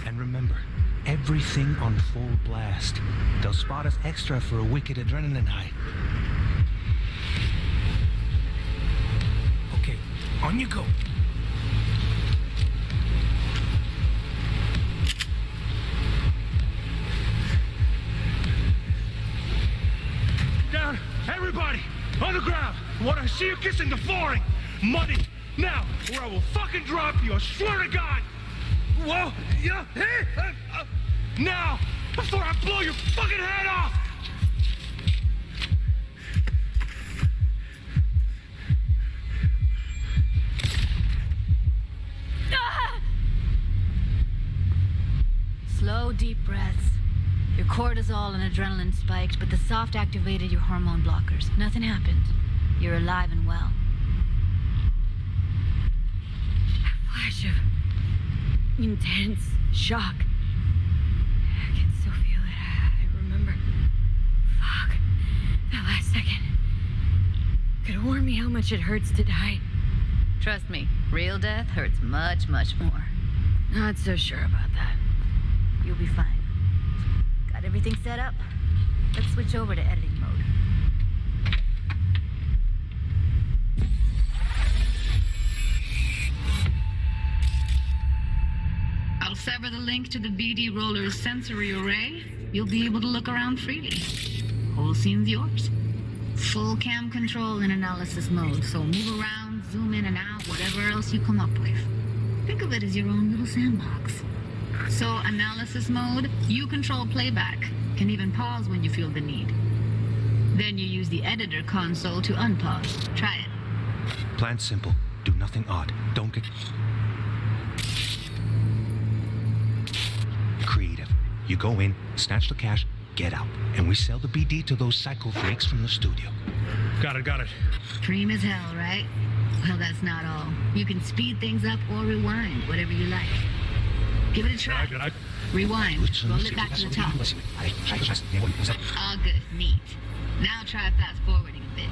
And remember, everything on full blast. They'll spot us extra for a wicked adrenaline high. Okay, on you go. Down, everybody, on the ground. I want to see you kissing the flooring. Money, now, or I will fucking drop you, I swear to God. Whoa, yeah, hey, now, before I blow your fucking head off. Slow, deep breaths. Your cortisol and adrenaline spiked, but the soft activated your hormone blockers. Nothing happened. You're alive and well. A flash of intense shock. I can still feel it. I remember. Fuck. That last second. Could have warned me how much it hurts to die. Trust me, real death hurts much, much more. Not so sure about that. You'll be fine. Got everything set up? Let's switch over to editing mode. I'll sever the link to the BD Roller's sensory array. You'll be able to look around freely. Whole scene's yours. Full cam control in analysis mode, so move around, zoom in and out, whatever else you come up with. Think of it as your own little sandbox. So, analysis mode, you control playback. Can even pause when you feel the need. Then you use the editor console to unpause. Try it. Plan simple. Do nothing odd. Don't get creative. You go in, snatch the cash, get out. And we sell the BD to those psycho freaks from the studio. Got it. Cream as hell, right? Well, that's not all. You can speed things up or rewind, whatever you like. Give it a try. Rewind. Roll it back to the top. All good. Neat. Now try fast forwarding a bit.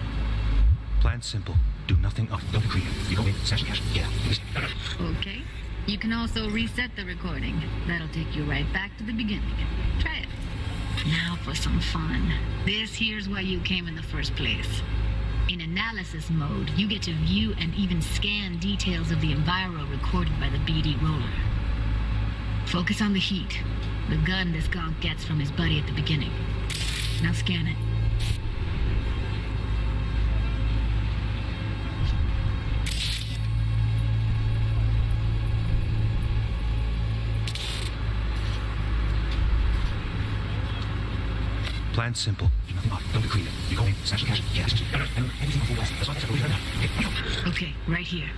Plan simple. Do nothing odd. Don't get creative. You go in, snatch the cash, get out. Okay. You can also reset the recording. That'll take you right back to the beginning. Try it. Now for some fun. This here's why you came in the first place. In analysis mode, you get to view and even scan details of the enviro recorded by the BD Roller. Focus on the heat, the gun this gonk gets from his buddy at the beginning. Now scan it. Plan simple. Do nothing odd. Don't get creative. You go in, snatch the cash, get out. And everything will go well. That's what we're now. Okay, right here.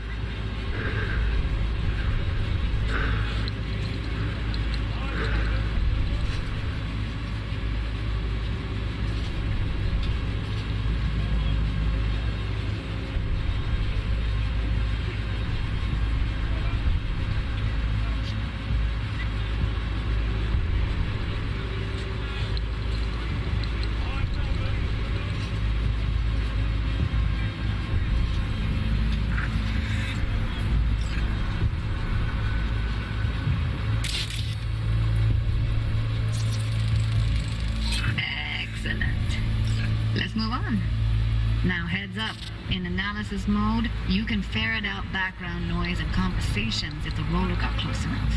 Analysis mode, you can ferret out background noise and conversations if the roller got close enough.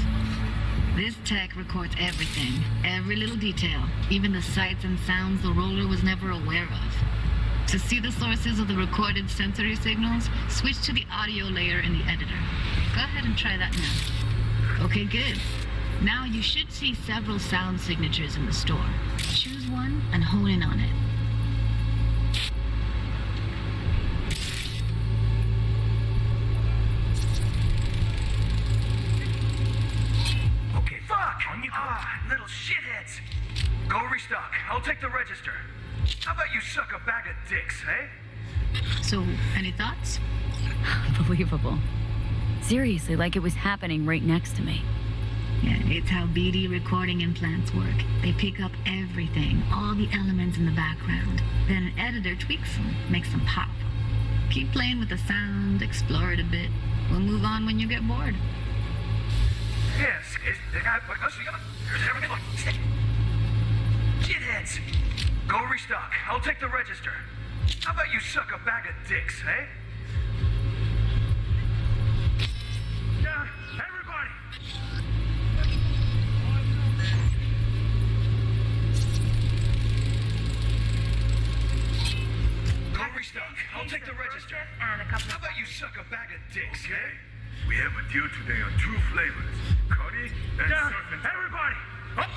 This tech records everything, every little detail, even the sights and sounds the roller was never aware of. To see the sources of the recorded sensory signals, switch to the audio layer in the editor. Go ahead and try that now. Okay, good. Now you should see several sound signatures in the store. Choose one and hone in on it. Little shitheads. Go restock. I'll take the register. How about you suck a bag of dicks, eh? So, any thoughts? Unbelievable. Seriously, like it was happening right next to me. Yeah, it's how BD recording implants work. They pick up everything, all the elements in the background. Then an editor tweaks them, makes them pop. Keep playing with the sound, explore it a bit. We'll move on when you get bored. Yes, shitheads. Go restock. I'll take the register. How about you suck a bag of dicks, eh? Yeah, everybody. Go restock. I'll take the register. How about you suck a bag of dicks, okay? We have a deal today on 2 flavors. Cody and surf and everybody! Up.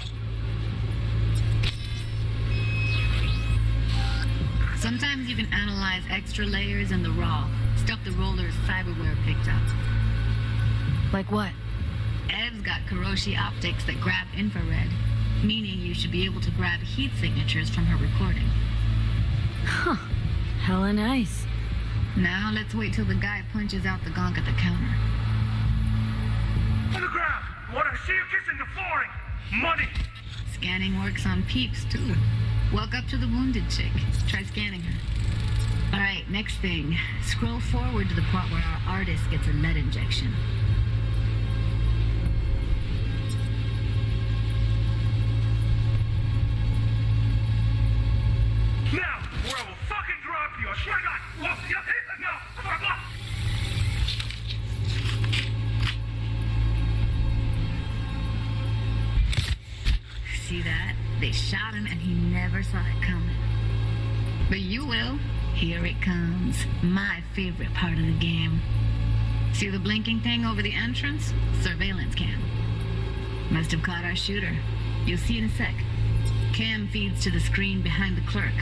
Sometimes you can analyze extra layers in the raw, stuff the roller's cyberware picked up. Like what? Ev's got Kiroshi optics that grab infrared, meaning you should be able to grab heat signatures from her recording. Huh. Hella nice. Now let's wait till the guy punches out the gonk at the counter. On the ground! What I see you kissing the flooring! Money! Scanning works on peeps, too. Walk up to the wounded chick. Try scanning her. Alright, next thing. Scroll forward to the part where our artist gets a lead injection. see that. They shot him and he never saw it coming. But you will. Here it comes. My favorite part of the game. See the blinking thing over the entrance? Surveillance cam. Must have caught our shooter. You'll see in a sec. Cam feeds to the screen behind the clerk.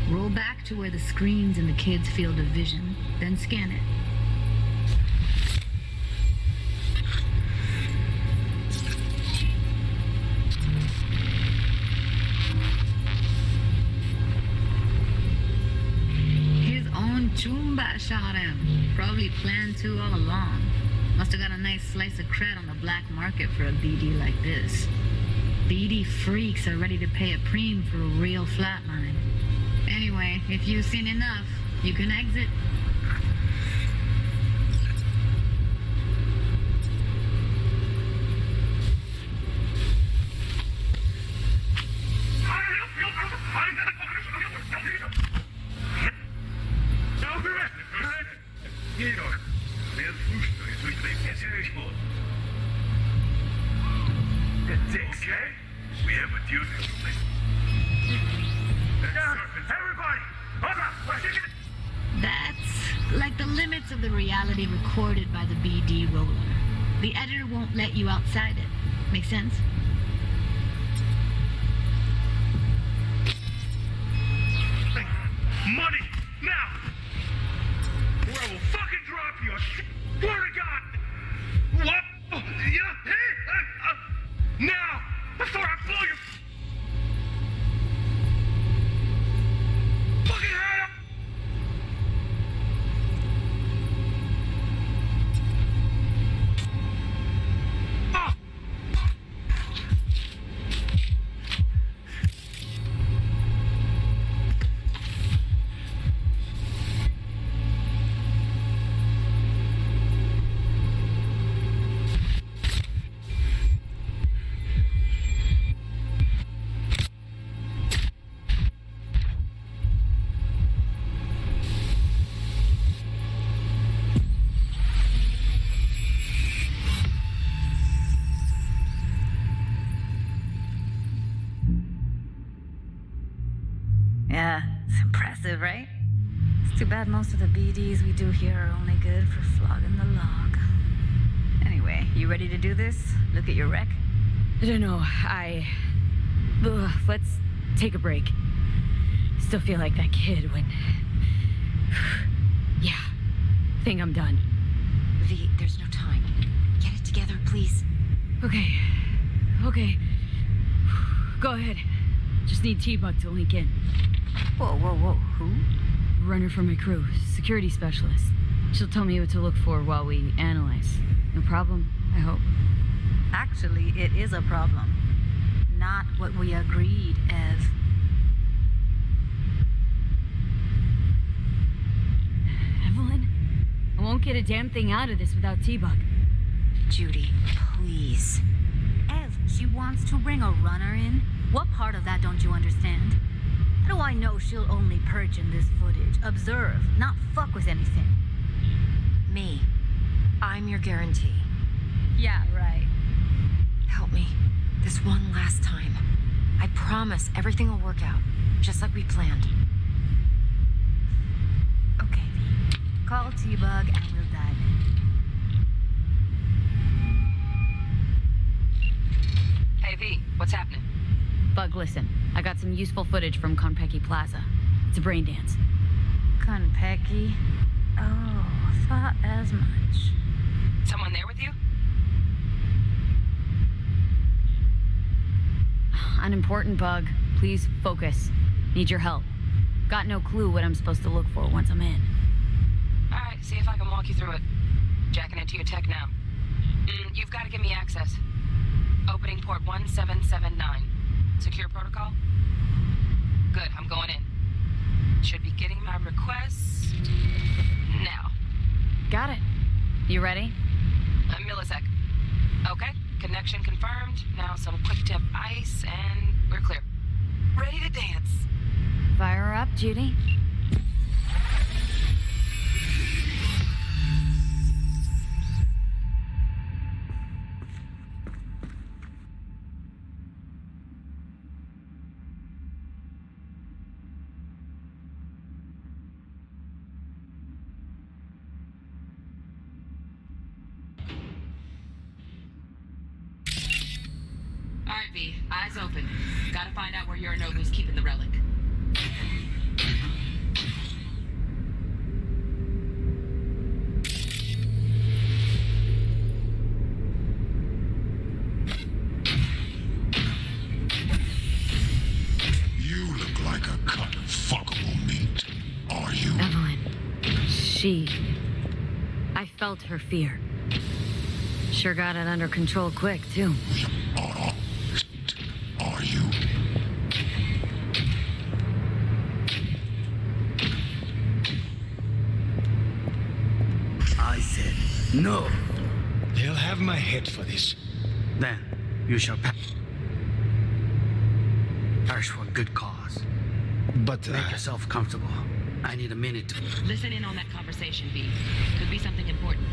Roll back to where the screen's in the kid's field of vision, then scan it. His own Chumba shot him. Probably planned to all along. Must have got a nice slice of cred on the black market for a BD like this. BD freaks are ready to pay a preem for a real flatline. Anyway, if you've seen enough, you can exit. Okay, we have a duty. Everybody, That's like the limits of the reality recorded by the BD roller. The editor won't let you outside it. Make sense? Money, now! Or I will fucking drop you, I swear to God! What? Oh, yeah, hey! Now! Before I blow your fucking head up! Oh! Yeah, it's impressive, right? It's too bad most of the BDs we do here are only good for flogging the log. Anyway, you ready to do this? Look at your wreck? I don't know. Let's take a break. Still feel like that kid when... Yeah. Think I'm done. V, there's no time. Get it together, please. Okay. Go ahead. Just need T-Bug to link in. Whoa. Who? Runner for my crew. Security specialist. She'll tell me what to look for while we analyze. No problem, I hope. Actually, it is a problem. Not what we agreed, Ev. Evelyn? I won't get a damn thing out of this without T-Bug. Judy, please. Ev, she wants to bring a runner in? What part of that don't you understand? How do I know she'll only perch in this footage? Observe, not fuck with anything. Me. I'm your guarantee. Yeah, right. Help me. This one last time. I promise everything will work out, just like we planned. Okay, V. Call T-Bug and we'll dive in. Hey, V, what's happening? Bug, listen. I got some useful footage from Konpeki Plaza. It's a brain dance. Konpeki? Oh, thought as much. Someone there with you? Unimportant, Bug. Please focus. Need your help. Got no clue what I'm supposed to look for once I'm in. Alright, see if I can walk you through it. Jacking into your tech now. You've got to give me access. Opening port 1779. Secure protocol? Good, I'm going in. Should be getting my request now. Got it. You ready? A millisec. Okay, connection confirmed. Now some quick tip ice and we're clear. Ready to dance. Fire her up, Judy. Eyes open. Gotta find out where Yorinobu's keeping the relic. You look like a cut of fuckable meat. Are you? Evelyn. I felt her fear. Sure got it under control quick, too. Are you? I said no. They'll have my head for this. Then you shall perish for a good cause. But make yourself comfortable. I need a minute to... Listen in on that conversation, V. Could be something important.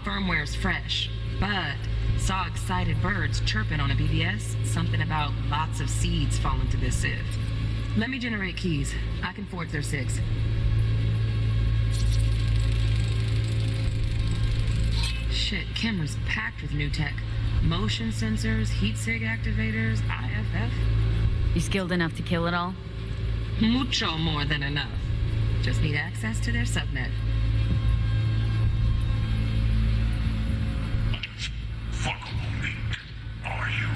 Firmware's fresh, but saw excited birds chirping on a BBS. Something about lots of seeds falling to this sieve. Let me generate keys. I can forge their SIGs. Shit, camera's packed with new tech. Motion sensors, heat sig activators, IFF. You skilled enough to kill it all? Mucho more than enough. Just need access to their subnet. Fuckable meat. Are you?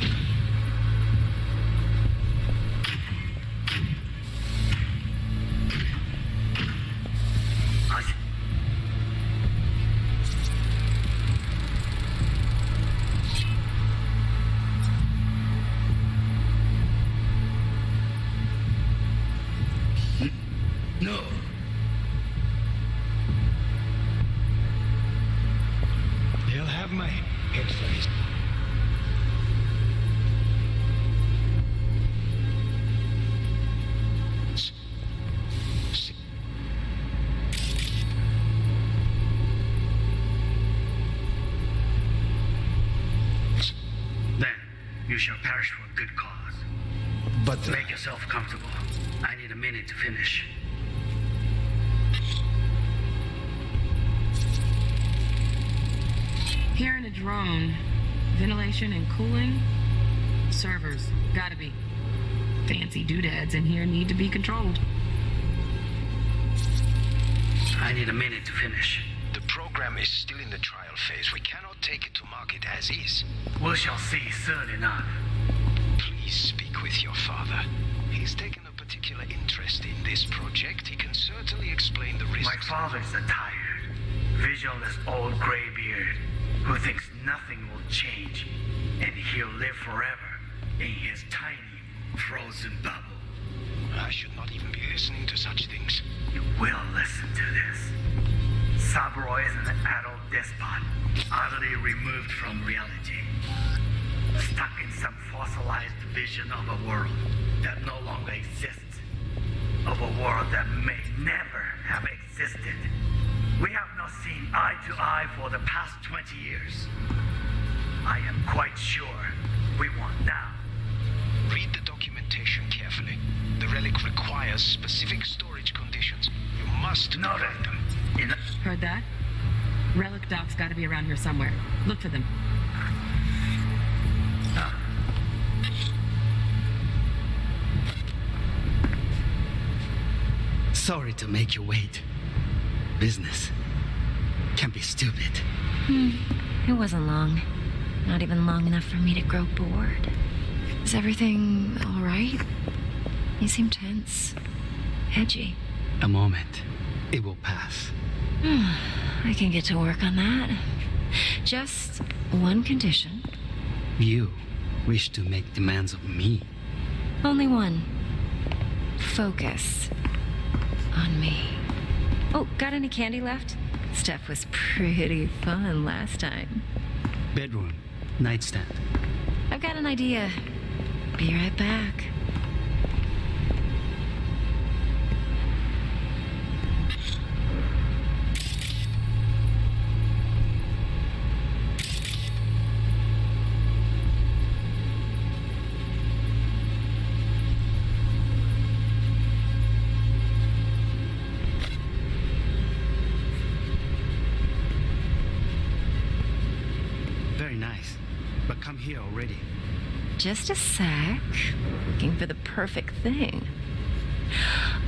No. They'll have my head for this. Then you shall perish for a good cause. But make yourself comfortable. I need a minute to finish. Here in a drone, ventilation and cooling, servers, gotta be. Fancy doodads in here need to be controlled. I need a minute to finish. The program is still in the trial phase. We cannot take it to market as is. We shall see soon enough. Please speak with your father. He's taken a particular interest in this project. He can certainly explain the risks. My father's a tired, visionless old graybeard who thinks nothing will change, and he'll live forever in his tiny, frozen bubble. I should not even be listening to such things. You will listen to this. Saburo is an adult despot, utterly removed from reality. Stuck in some fossilized vision of a world that no longer exists. Of a world that may never have existed. We have not seen eye to eye for the past 20 years. I am quite sure we want now. Read the documentation carefully. The relic requires specific storage conditions. You must provide them. Heard that? Relic docs gotta be around here somewhere. Look for them. Sorry to make you wait. Business can be stupid. It wasn't long. Not even long enough for me to grow bored. Is everything all right? You seem tense. Edgy. A moment. It will pass. I can get to work on that. Just one condition. You wish to make demands of me. Only one. Focus on me. Oh, got any candy left? Stuff was pretty fun last time. Bedroom. Nightstand. I've got an idea. Be right back. Very nice. But come here already. Just a sec. Looking for the perfect thing.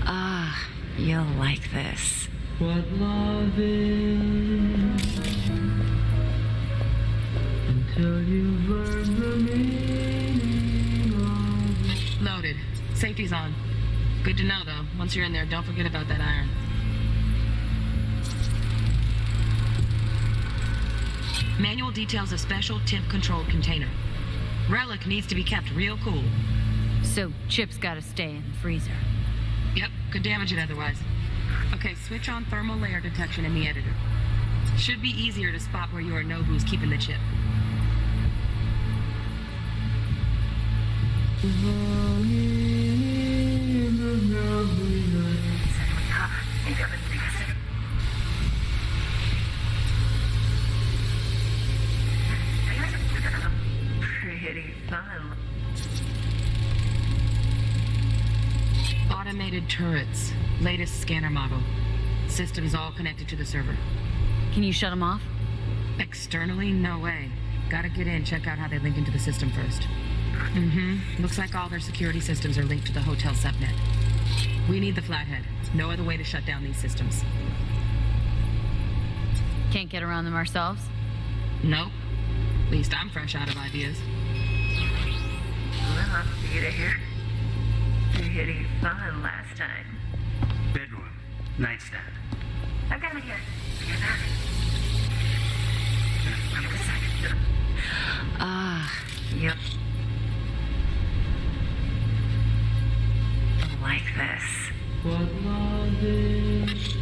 Ah, you'll like this. What love is until you've learned the meaning of it. Loaded. Safety's on. Good to know, though. Once you're in there, don't forget about that iron. Manual details a special temp-controlled container. Relic needs to be kept real cool. So Chip's gotta stay in the freezer. Yep, could damage it otherwise. Okay, switch on thermal layer detection in the editor. Should be easier to spot where you or know who's keeping the chip. Pretty fun. Automated turrets. Latest scanner model. Systems all connected to the server. Can you shut them off? Externally, no way. Gotta get in, check out how they link into the system first. Looks like all their security systems are linked to the hotel subnet. We need the Flathead. No other way to shut down these systems. Can't get around them ourselves? Nope. At least I'm fresh out of ideas. Well, see you here. Pretty fun last time. Bedroom. Nightstand. I've got an idea. Ah, yep. Like this. What love is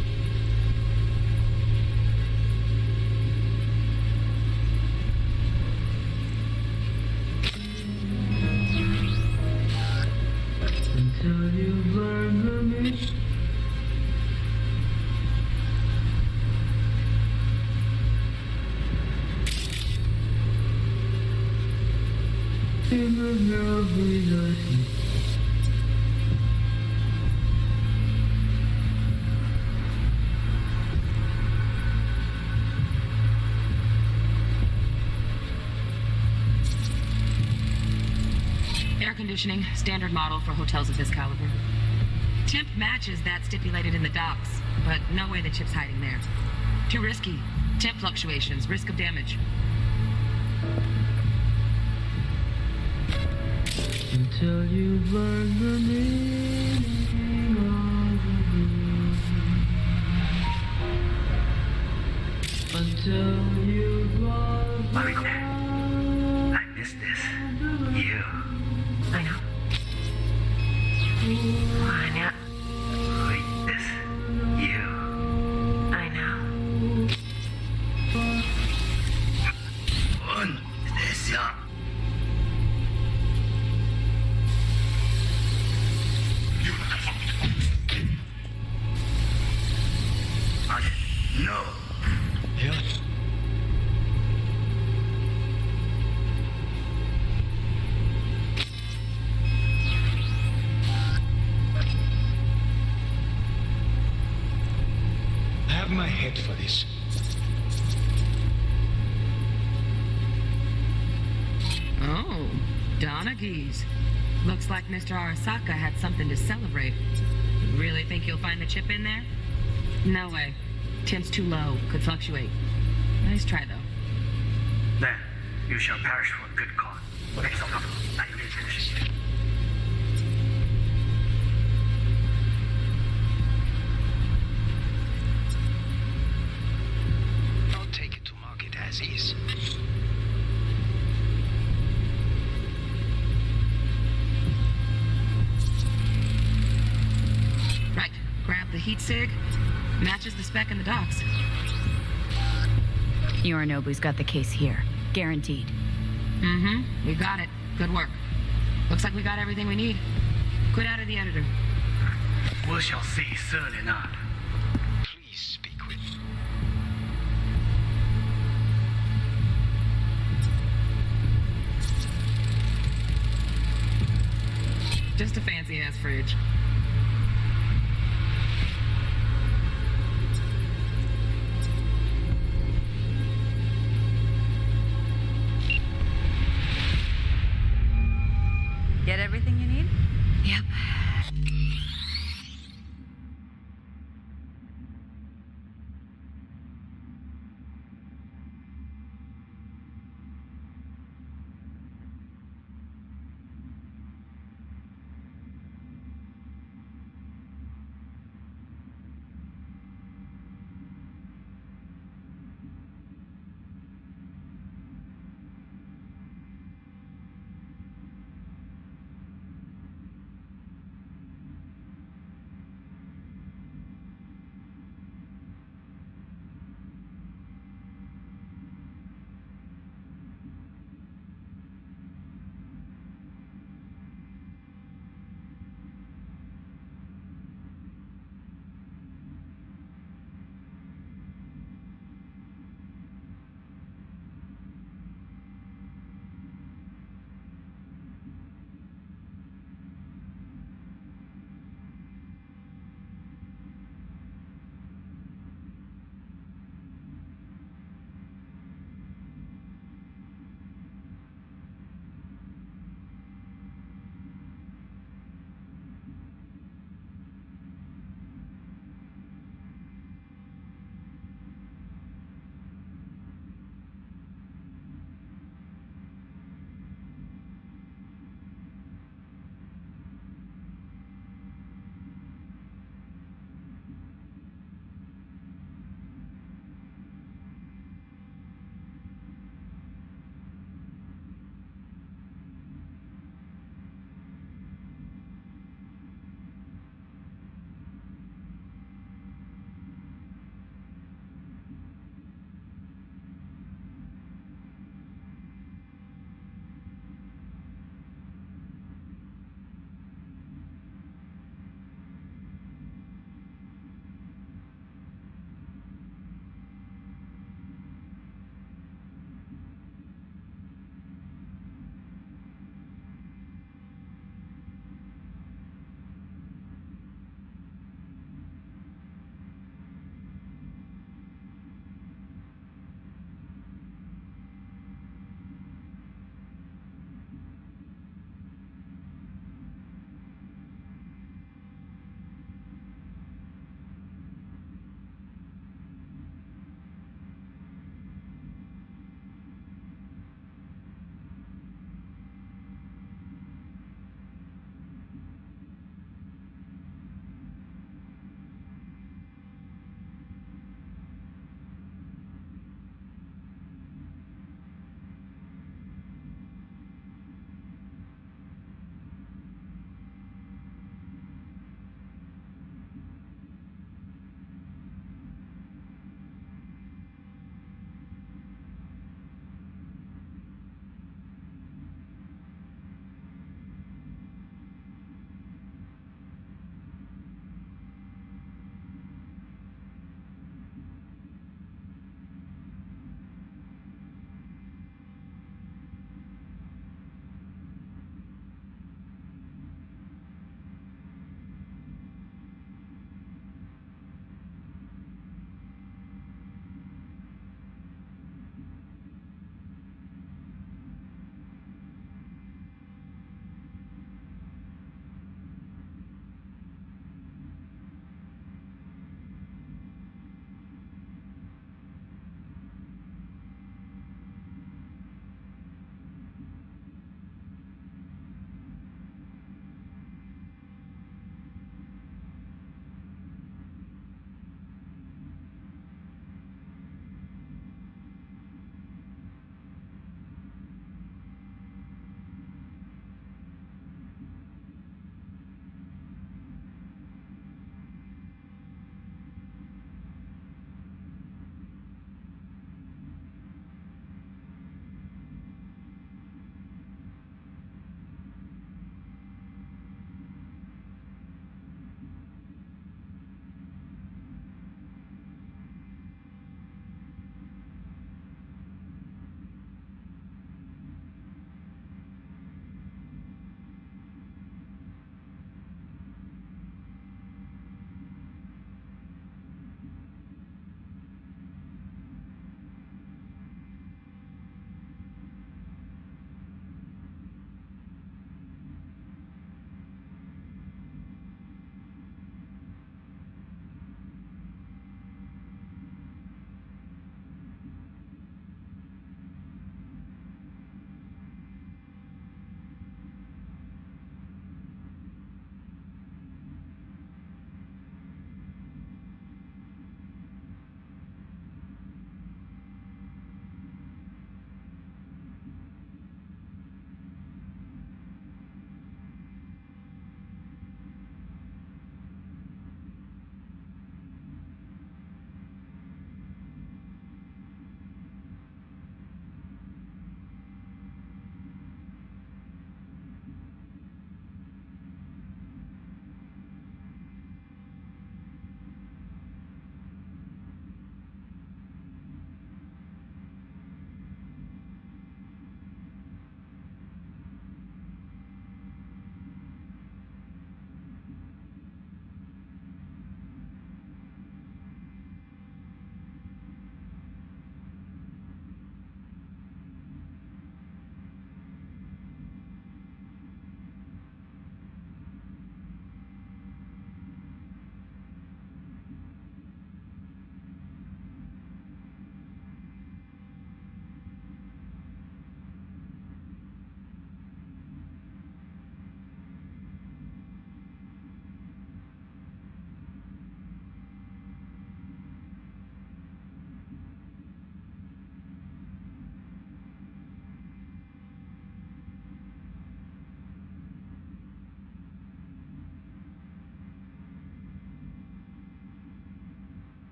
until you've learned the meaning. In the love we lost. Air conditioning, standard model for hotels of this caliber. Temp matches that stipulated in the docs, but no way the chip's hiding there. Too risky. Temp fluctuations, risk of damage. Until you've learned the meaning of the blue. Until you've lost the I missed this. You. I know. Anya. Wait, this. You. I know. Un. This young. No. Yeah. I have my head for this. Oh, Donaghy's. Looks like Mr. Arasaka had something to celebrate. Really think you'll find the chip in there? No way. Temp's too low. Could fluctuate. Nice try, though. Then, you shall perish for a good cause. I will finish it. SIG. Matches the spec in the docs. Yorinobu's got the case here. Guaranteed. Mm-hmm. We got it. Good work. Looks like we got everything we need. Quit out of the editor. We shall see soon enough. Please speak with me. Just a fancy-ass fridge. Get everything you need? Yep.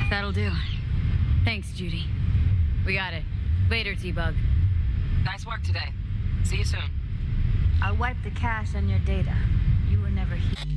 That'll do. Thanks, Judy. We got it. Later, T-Bug. Nice work today. See you soon. I'll wipe the cache on your data. You were never here.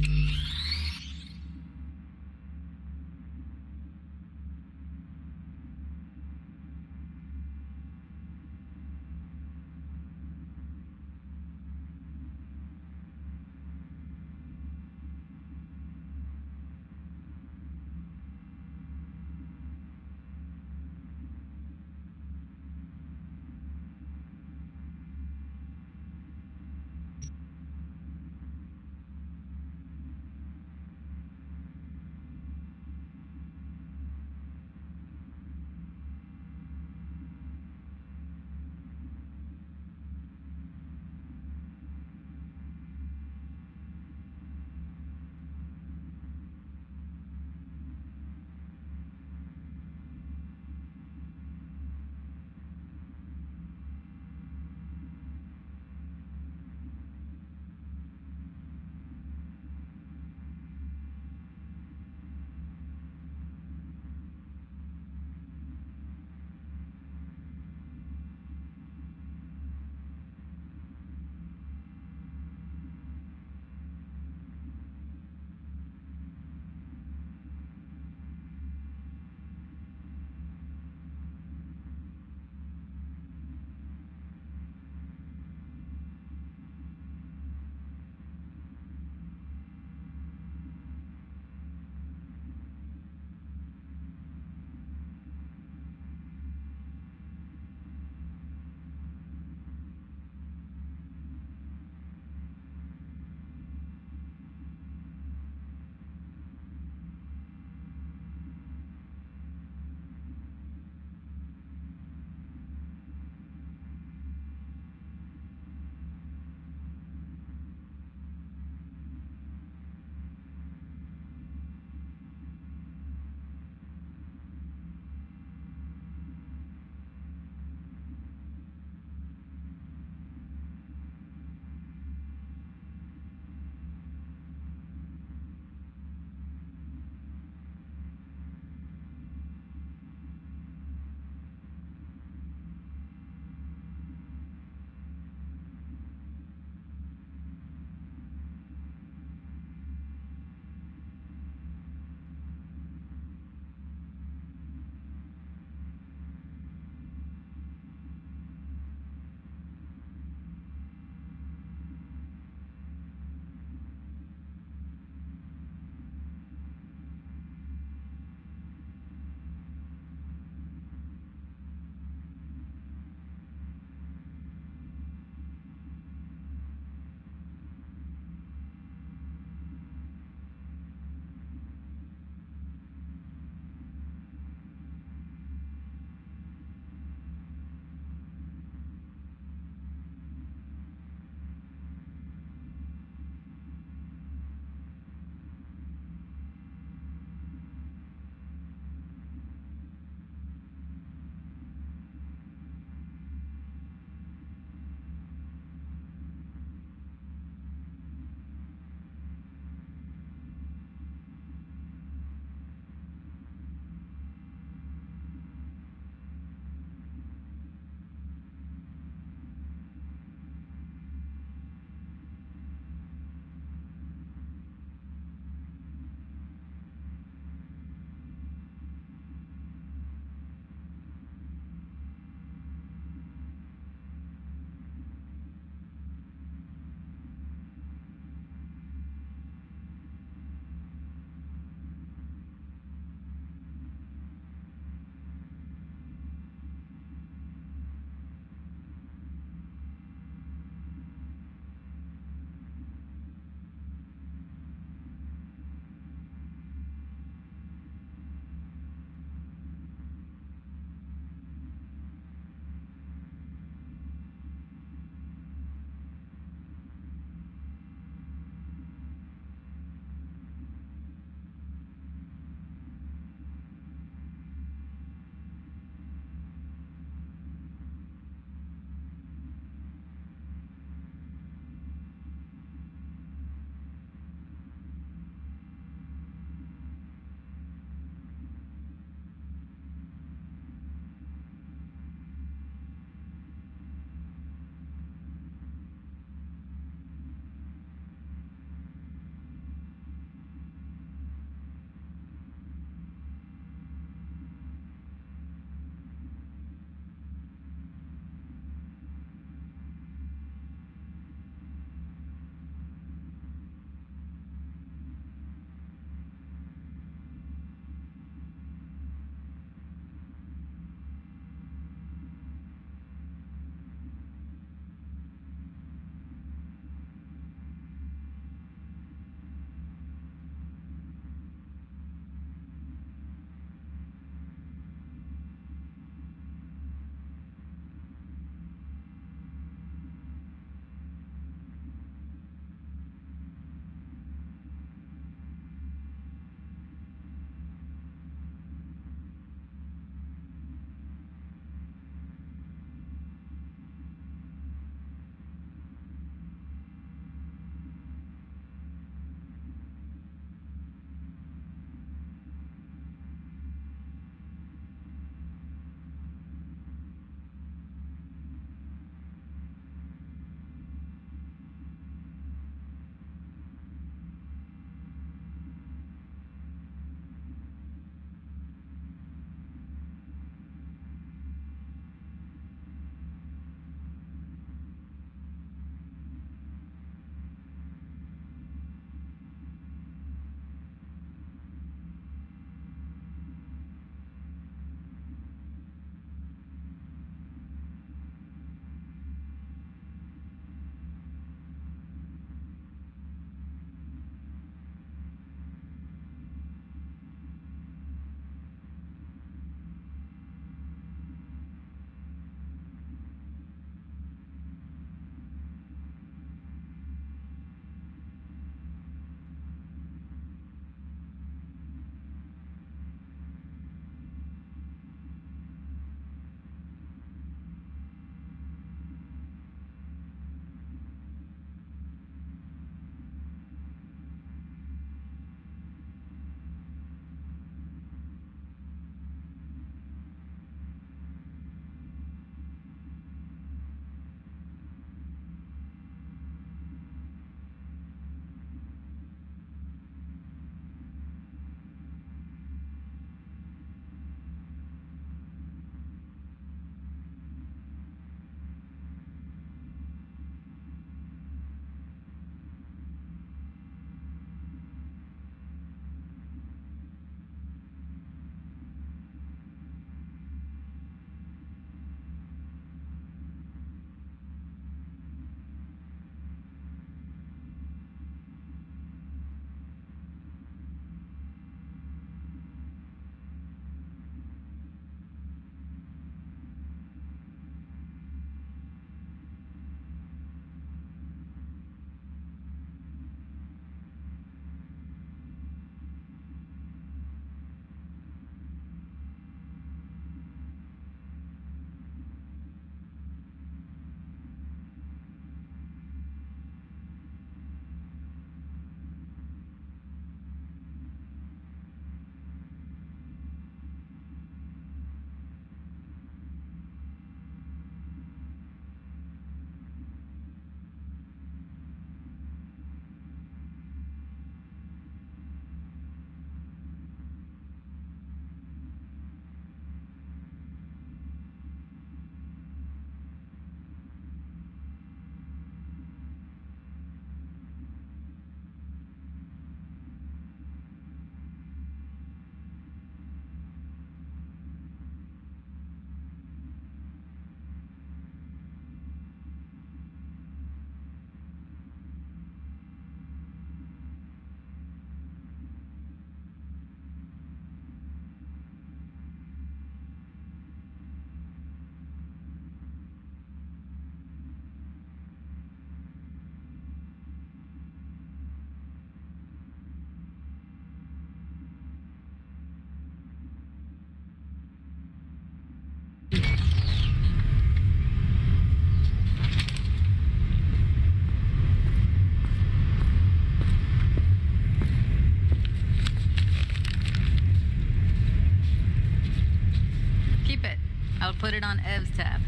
it on Ev's tab.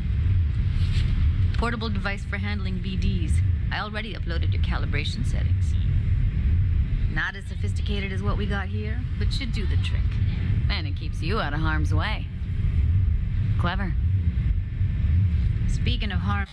Portable device for handling BDs. I already uploaded your calibration settings. Not as sophisticated as what we got here, but should do the trick. And it keeps you out of harm's way. Clever. Speaking of harm...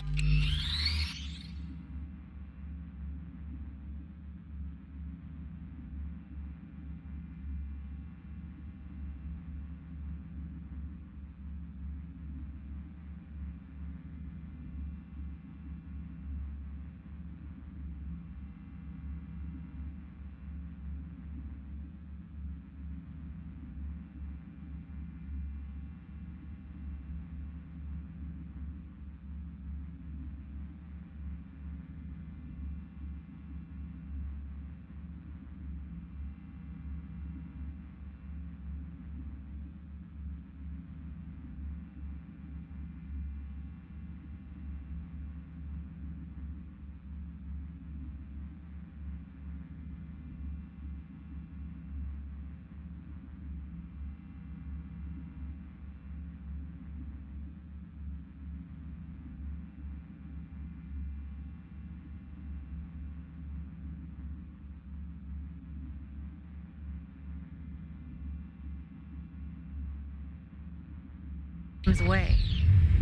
way.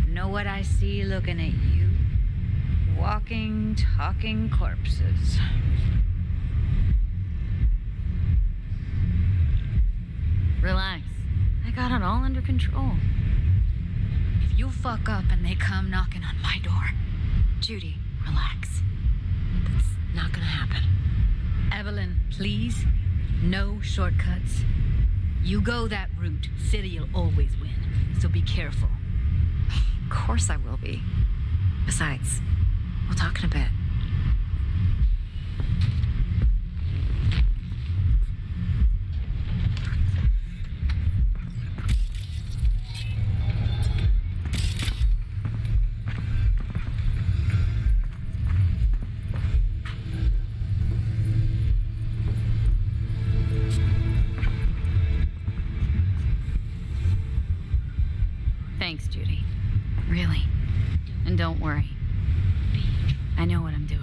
Know what I see looking at you? Walking, talking corpses. Relax. I got it all under control. If you fuck up and they come knocking on my door... Judy, relax. That's not gonna happen. Evelyn, please. No shortcuts. You go that route, City'll always win. So be careful. Of course I will be. Besides, we'll talk in a bit. Thanks, Judy. Really. And don't worry. I know what I'm doing.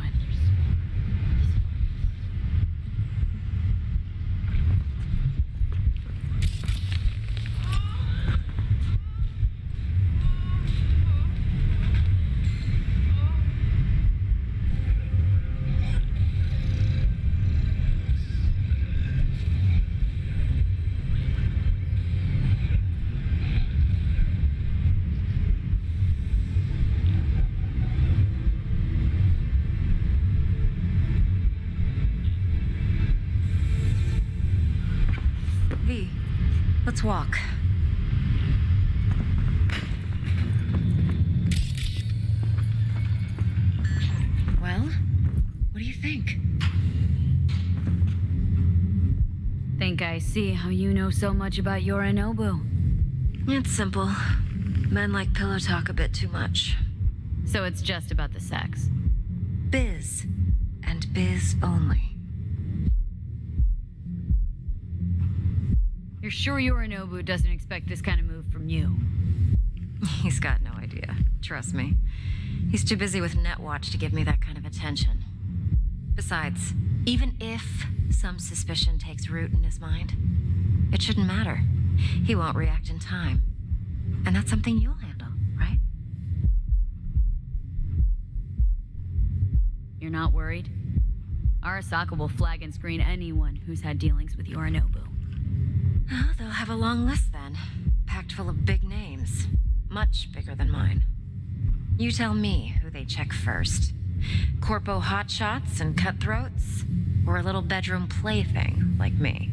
Let's walk. Well, what do you think? Think I see how you know so much about Yorinobu. It's simple. Men like pillow talk a bit too much. So it's just about the sex. Biz. And biz only. You're sure Yorinobu doesn't expect this kind of move from you? He's got no idea. Trust me. He's too busy with Netwatch to give me that kind of attention. Besides, even if some suspicion takes root in his mind, it shouldn't matter. He won't react in time. And that's something you'll handle, right? You're not worried? Arasaka will flag and screen anyone who's had dealings with Yorinobu. Oh, they'll have a long list then, packed full of big names, much bigger than mine. You tell me who they check first. Corpo hotshots and cutthroats, or a little bedroom plaything like me?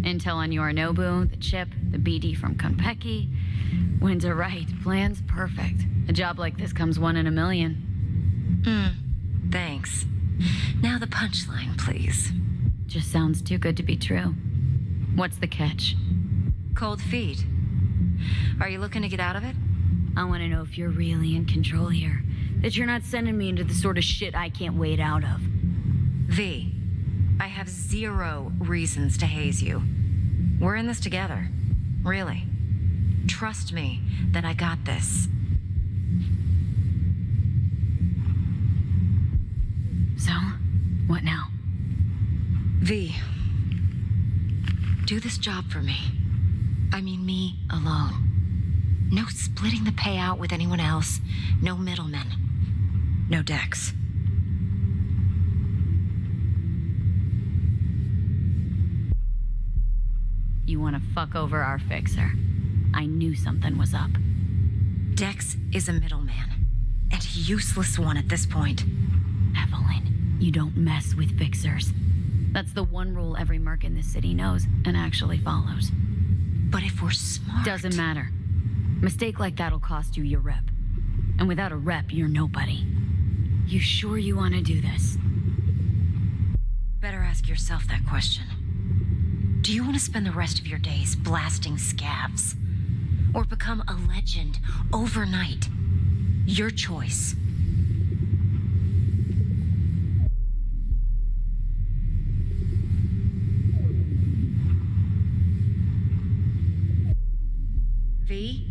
Intel on Yorinobu, the chip, the BD from Konpeki. When to write, plan's perfect. A job like this comes 1 in a million. Thanks. Now the punchline, please. Just sounds too good to be true. What's the catch? Cold feet. Are you looking to get out of it? I want to know if you're really in control here. That you're not sending me into the sort of shit I can't wait out of. V, I have 0 reasons to haze you. We're in this together. Really. Trust me that I got this. So, what now? V, do this job for me. I mean me alone. No splitting the payout with anyone else. No middlemen. No Dex. You want to fuck over our fixer? I knew something was up. Dex is a middleman, and a useless one at this point. Evelyn, you don't mess with fixers. That's the one rule every merc in this city knows and actually follows. But if we're smart... Doesn't matter. Mistake like that'll cost you your rep. And without a rep, you're nobody. You sure you want to do this? Better ask yourself that question. Do you want to spend the rest of your days blasting scavs? Or become a legend overnight? Your choice. V?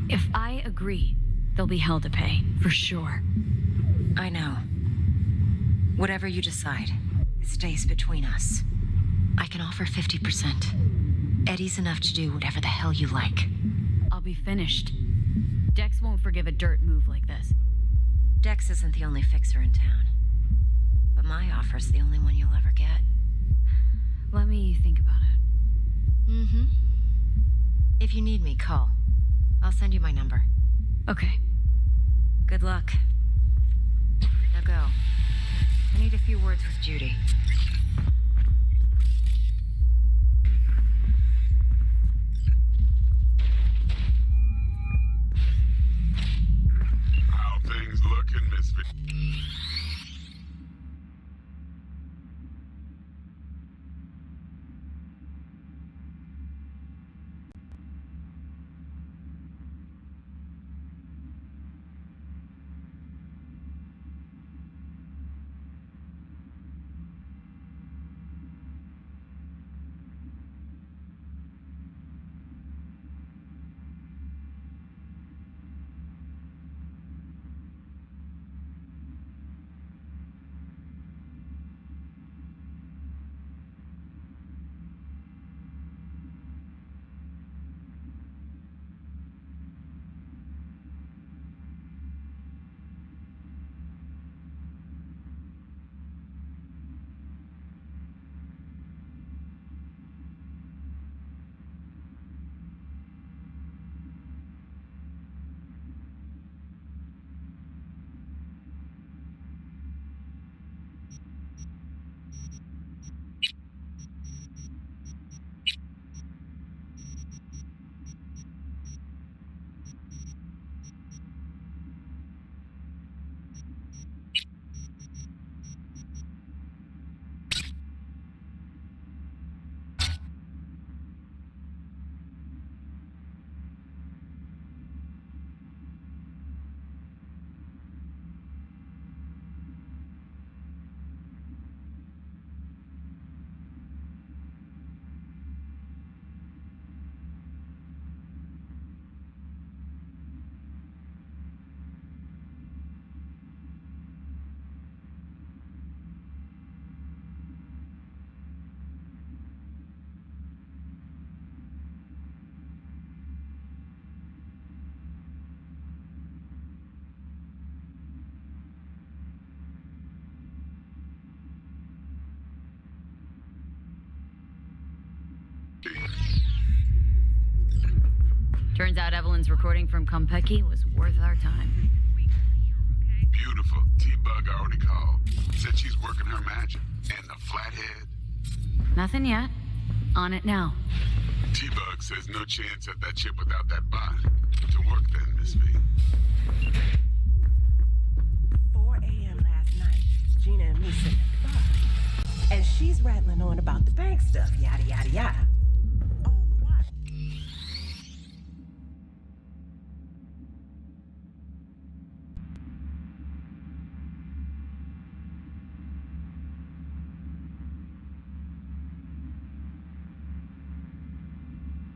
If I agree, there'll be hell to pay, for sure. I know. Whatever you decide, it stays between us. I can offer 50%. Eddie's enough to do whatever the hell you like. I'll be finished. Dex won't forgive a dirt move like this. Dex isn't the only fixer in town. But my offer's the only one you'll ever get. Let me think about it. Mm-hmm. If you need me, call. I'll send you my number. Okay. Good luck. Now go. I need a few words with Judy. How things looking, Miss V? Turns out Evelyn's recording from Konpeki was worth our time. Beautiful. T-Bug already called. Said she's working her magic. And the flathead? Nothing yet. On it now. T-Bug says no chance at that chip without that bot. To work then, Miss V. 4 a.m. last night, Gina and me sitting at the bar. And she's rattling on about the bank stuff, yada, yada, yada.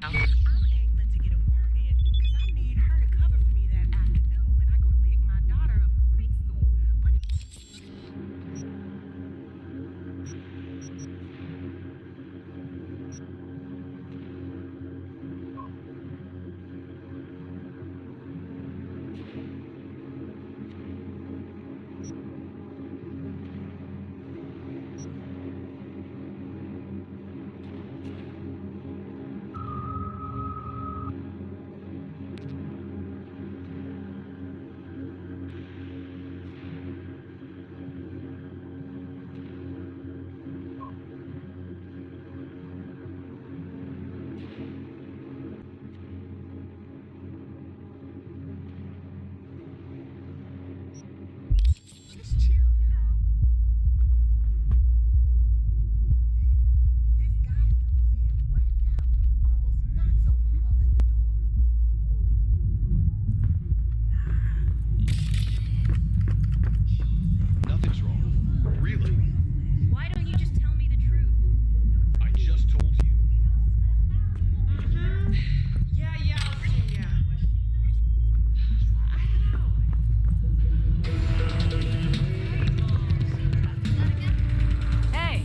I'm angling to get a word in because I need her to cover for me that afternoon when I go to pick my daughter up from preschool. But Nothing's wrong. Really? Why don't you just tell me the truth? I just told you. yeah, I'll see ya. Hey!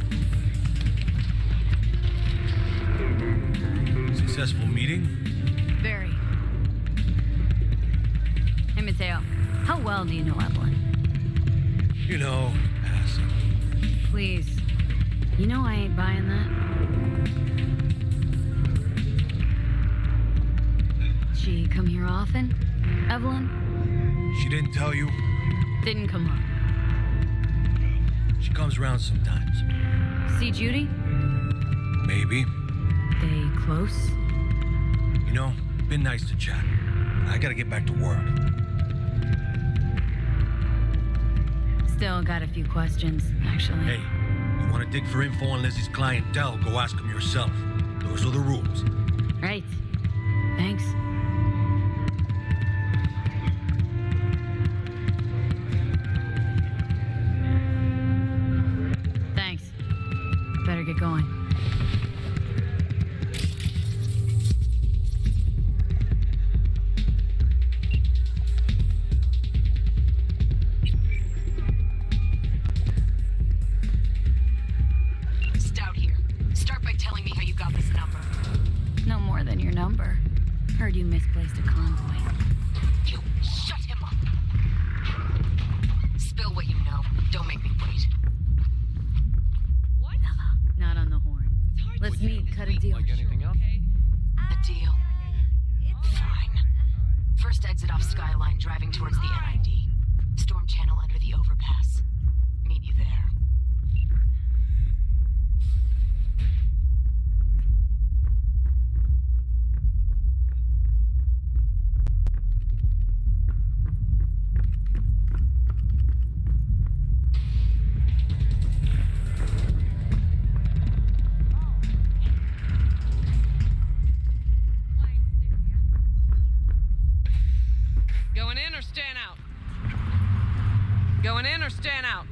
Successful meeting? Very. Hey, Mateo. How well do you know Evelyn? You know, ass. Please. You know I ain't buying that. She come here often, Evelyn? She didn't tell you? Didn't come home. She comes around sometimes. See Judy? Maybe. They close? You know, been nice to chat. I gotta get back to work. Still got a few questions, actually. Hey, you wanna dig for info on Lizzie's clientele, go ask them yourself. Those are the rules. Right. Thanks. Thanks. Better get going. Stout here. Start by telling me how you got this number. No more than your number. Heard you misplaced a convoy. You shut him up. Spill what you know. Don't make me wait. What? Not on the horn. Let's meet, cut a deal. Like anything else? A deal. Fine. First exit off Skyline, driving towards the NID. Storm channel under the overpass. Meet you there. Going in or stand out? Going in or stand out?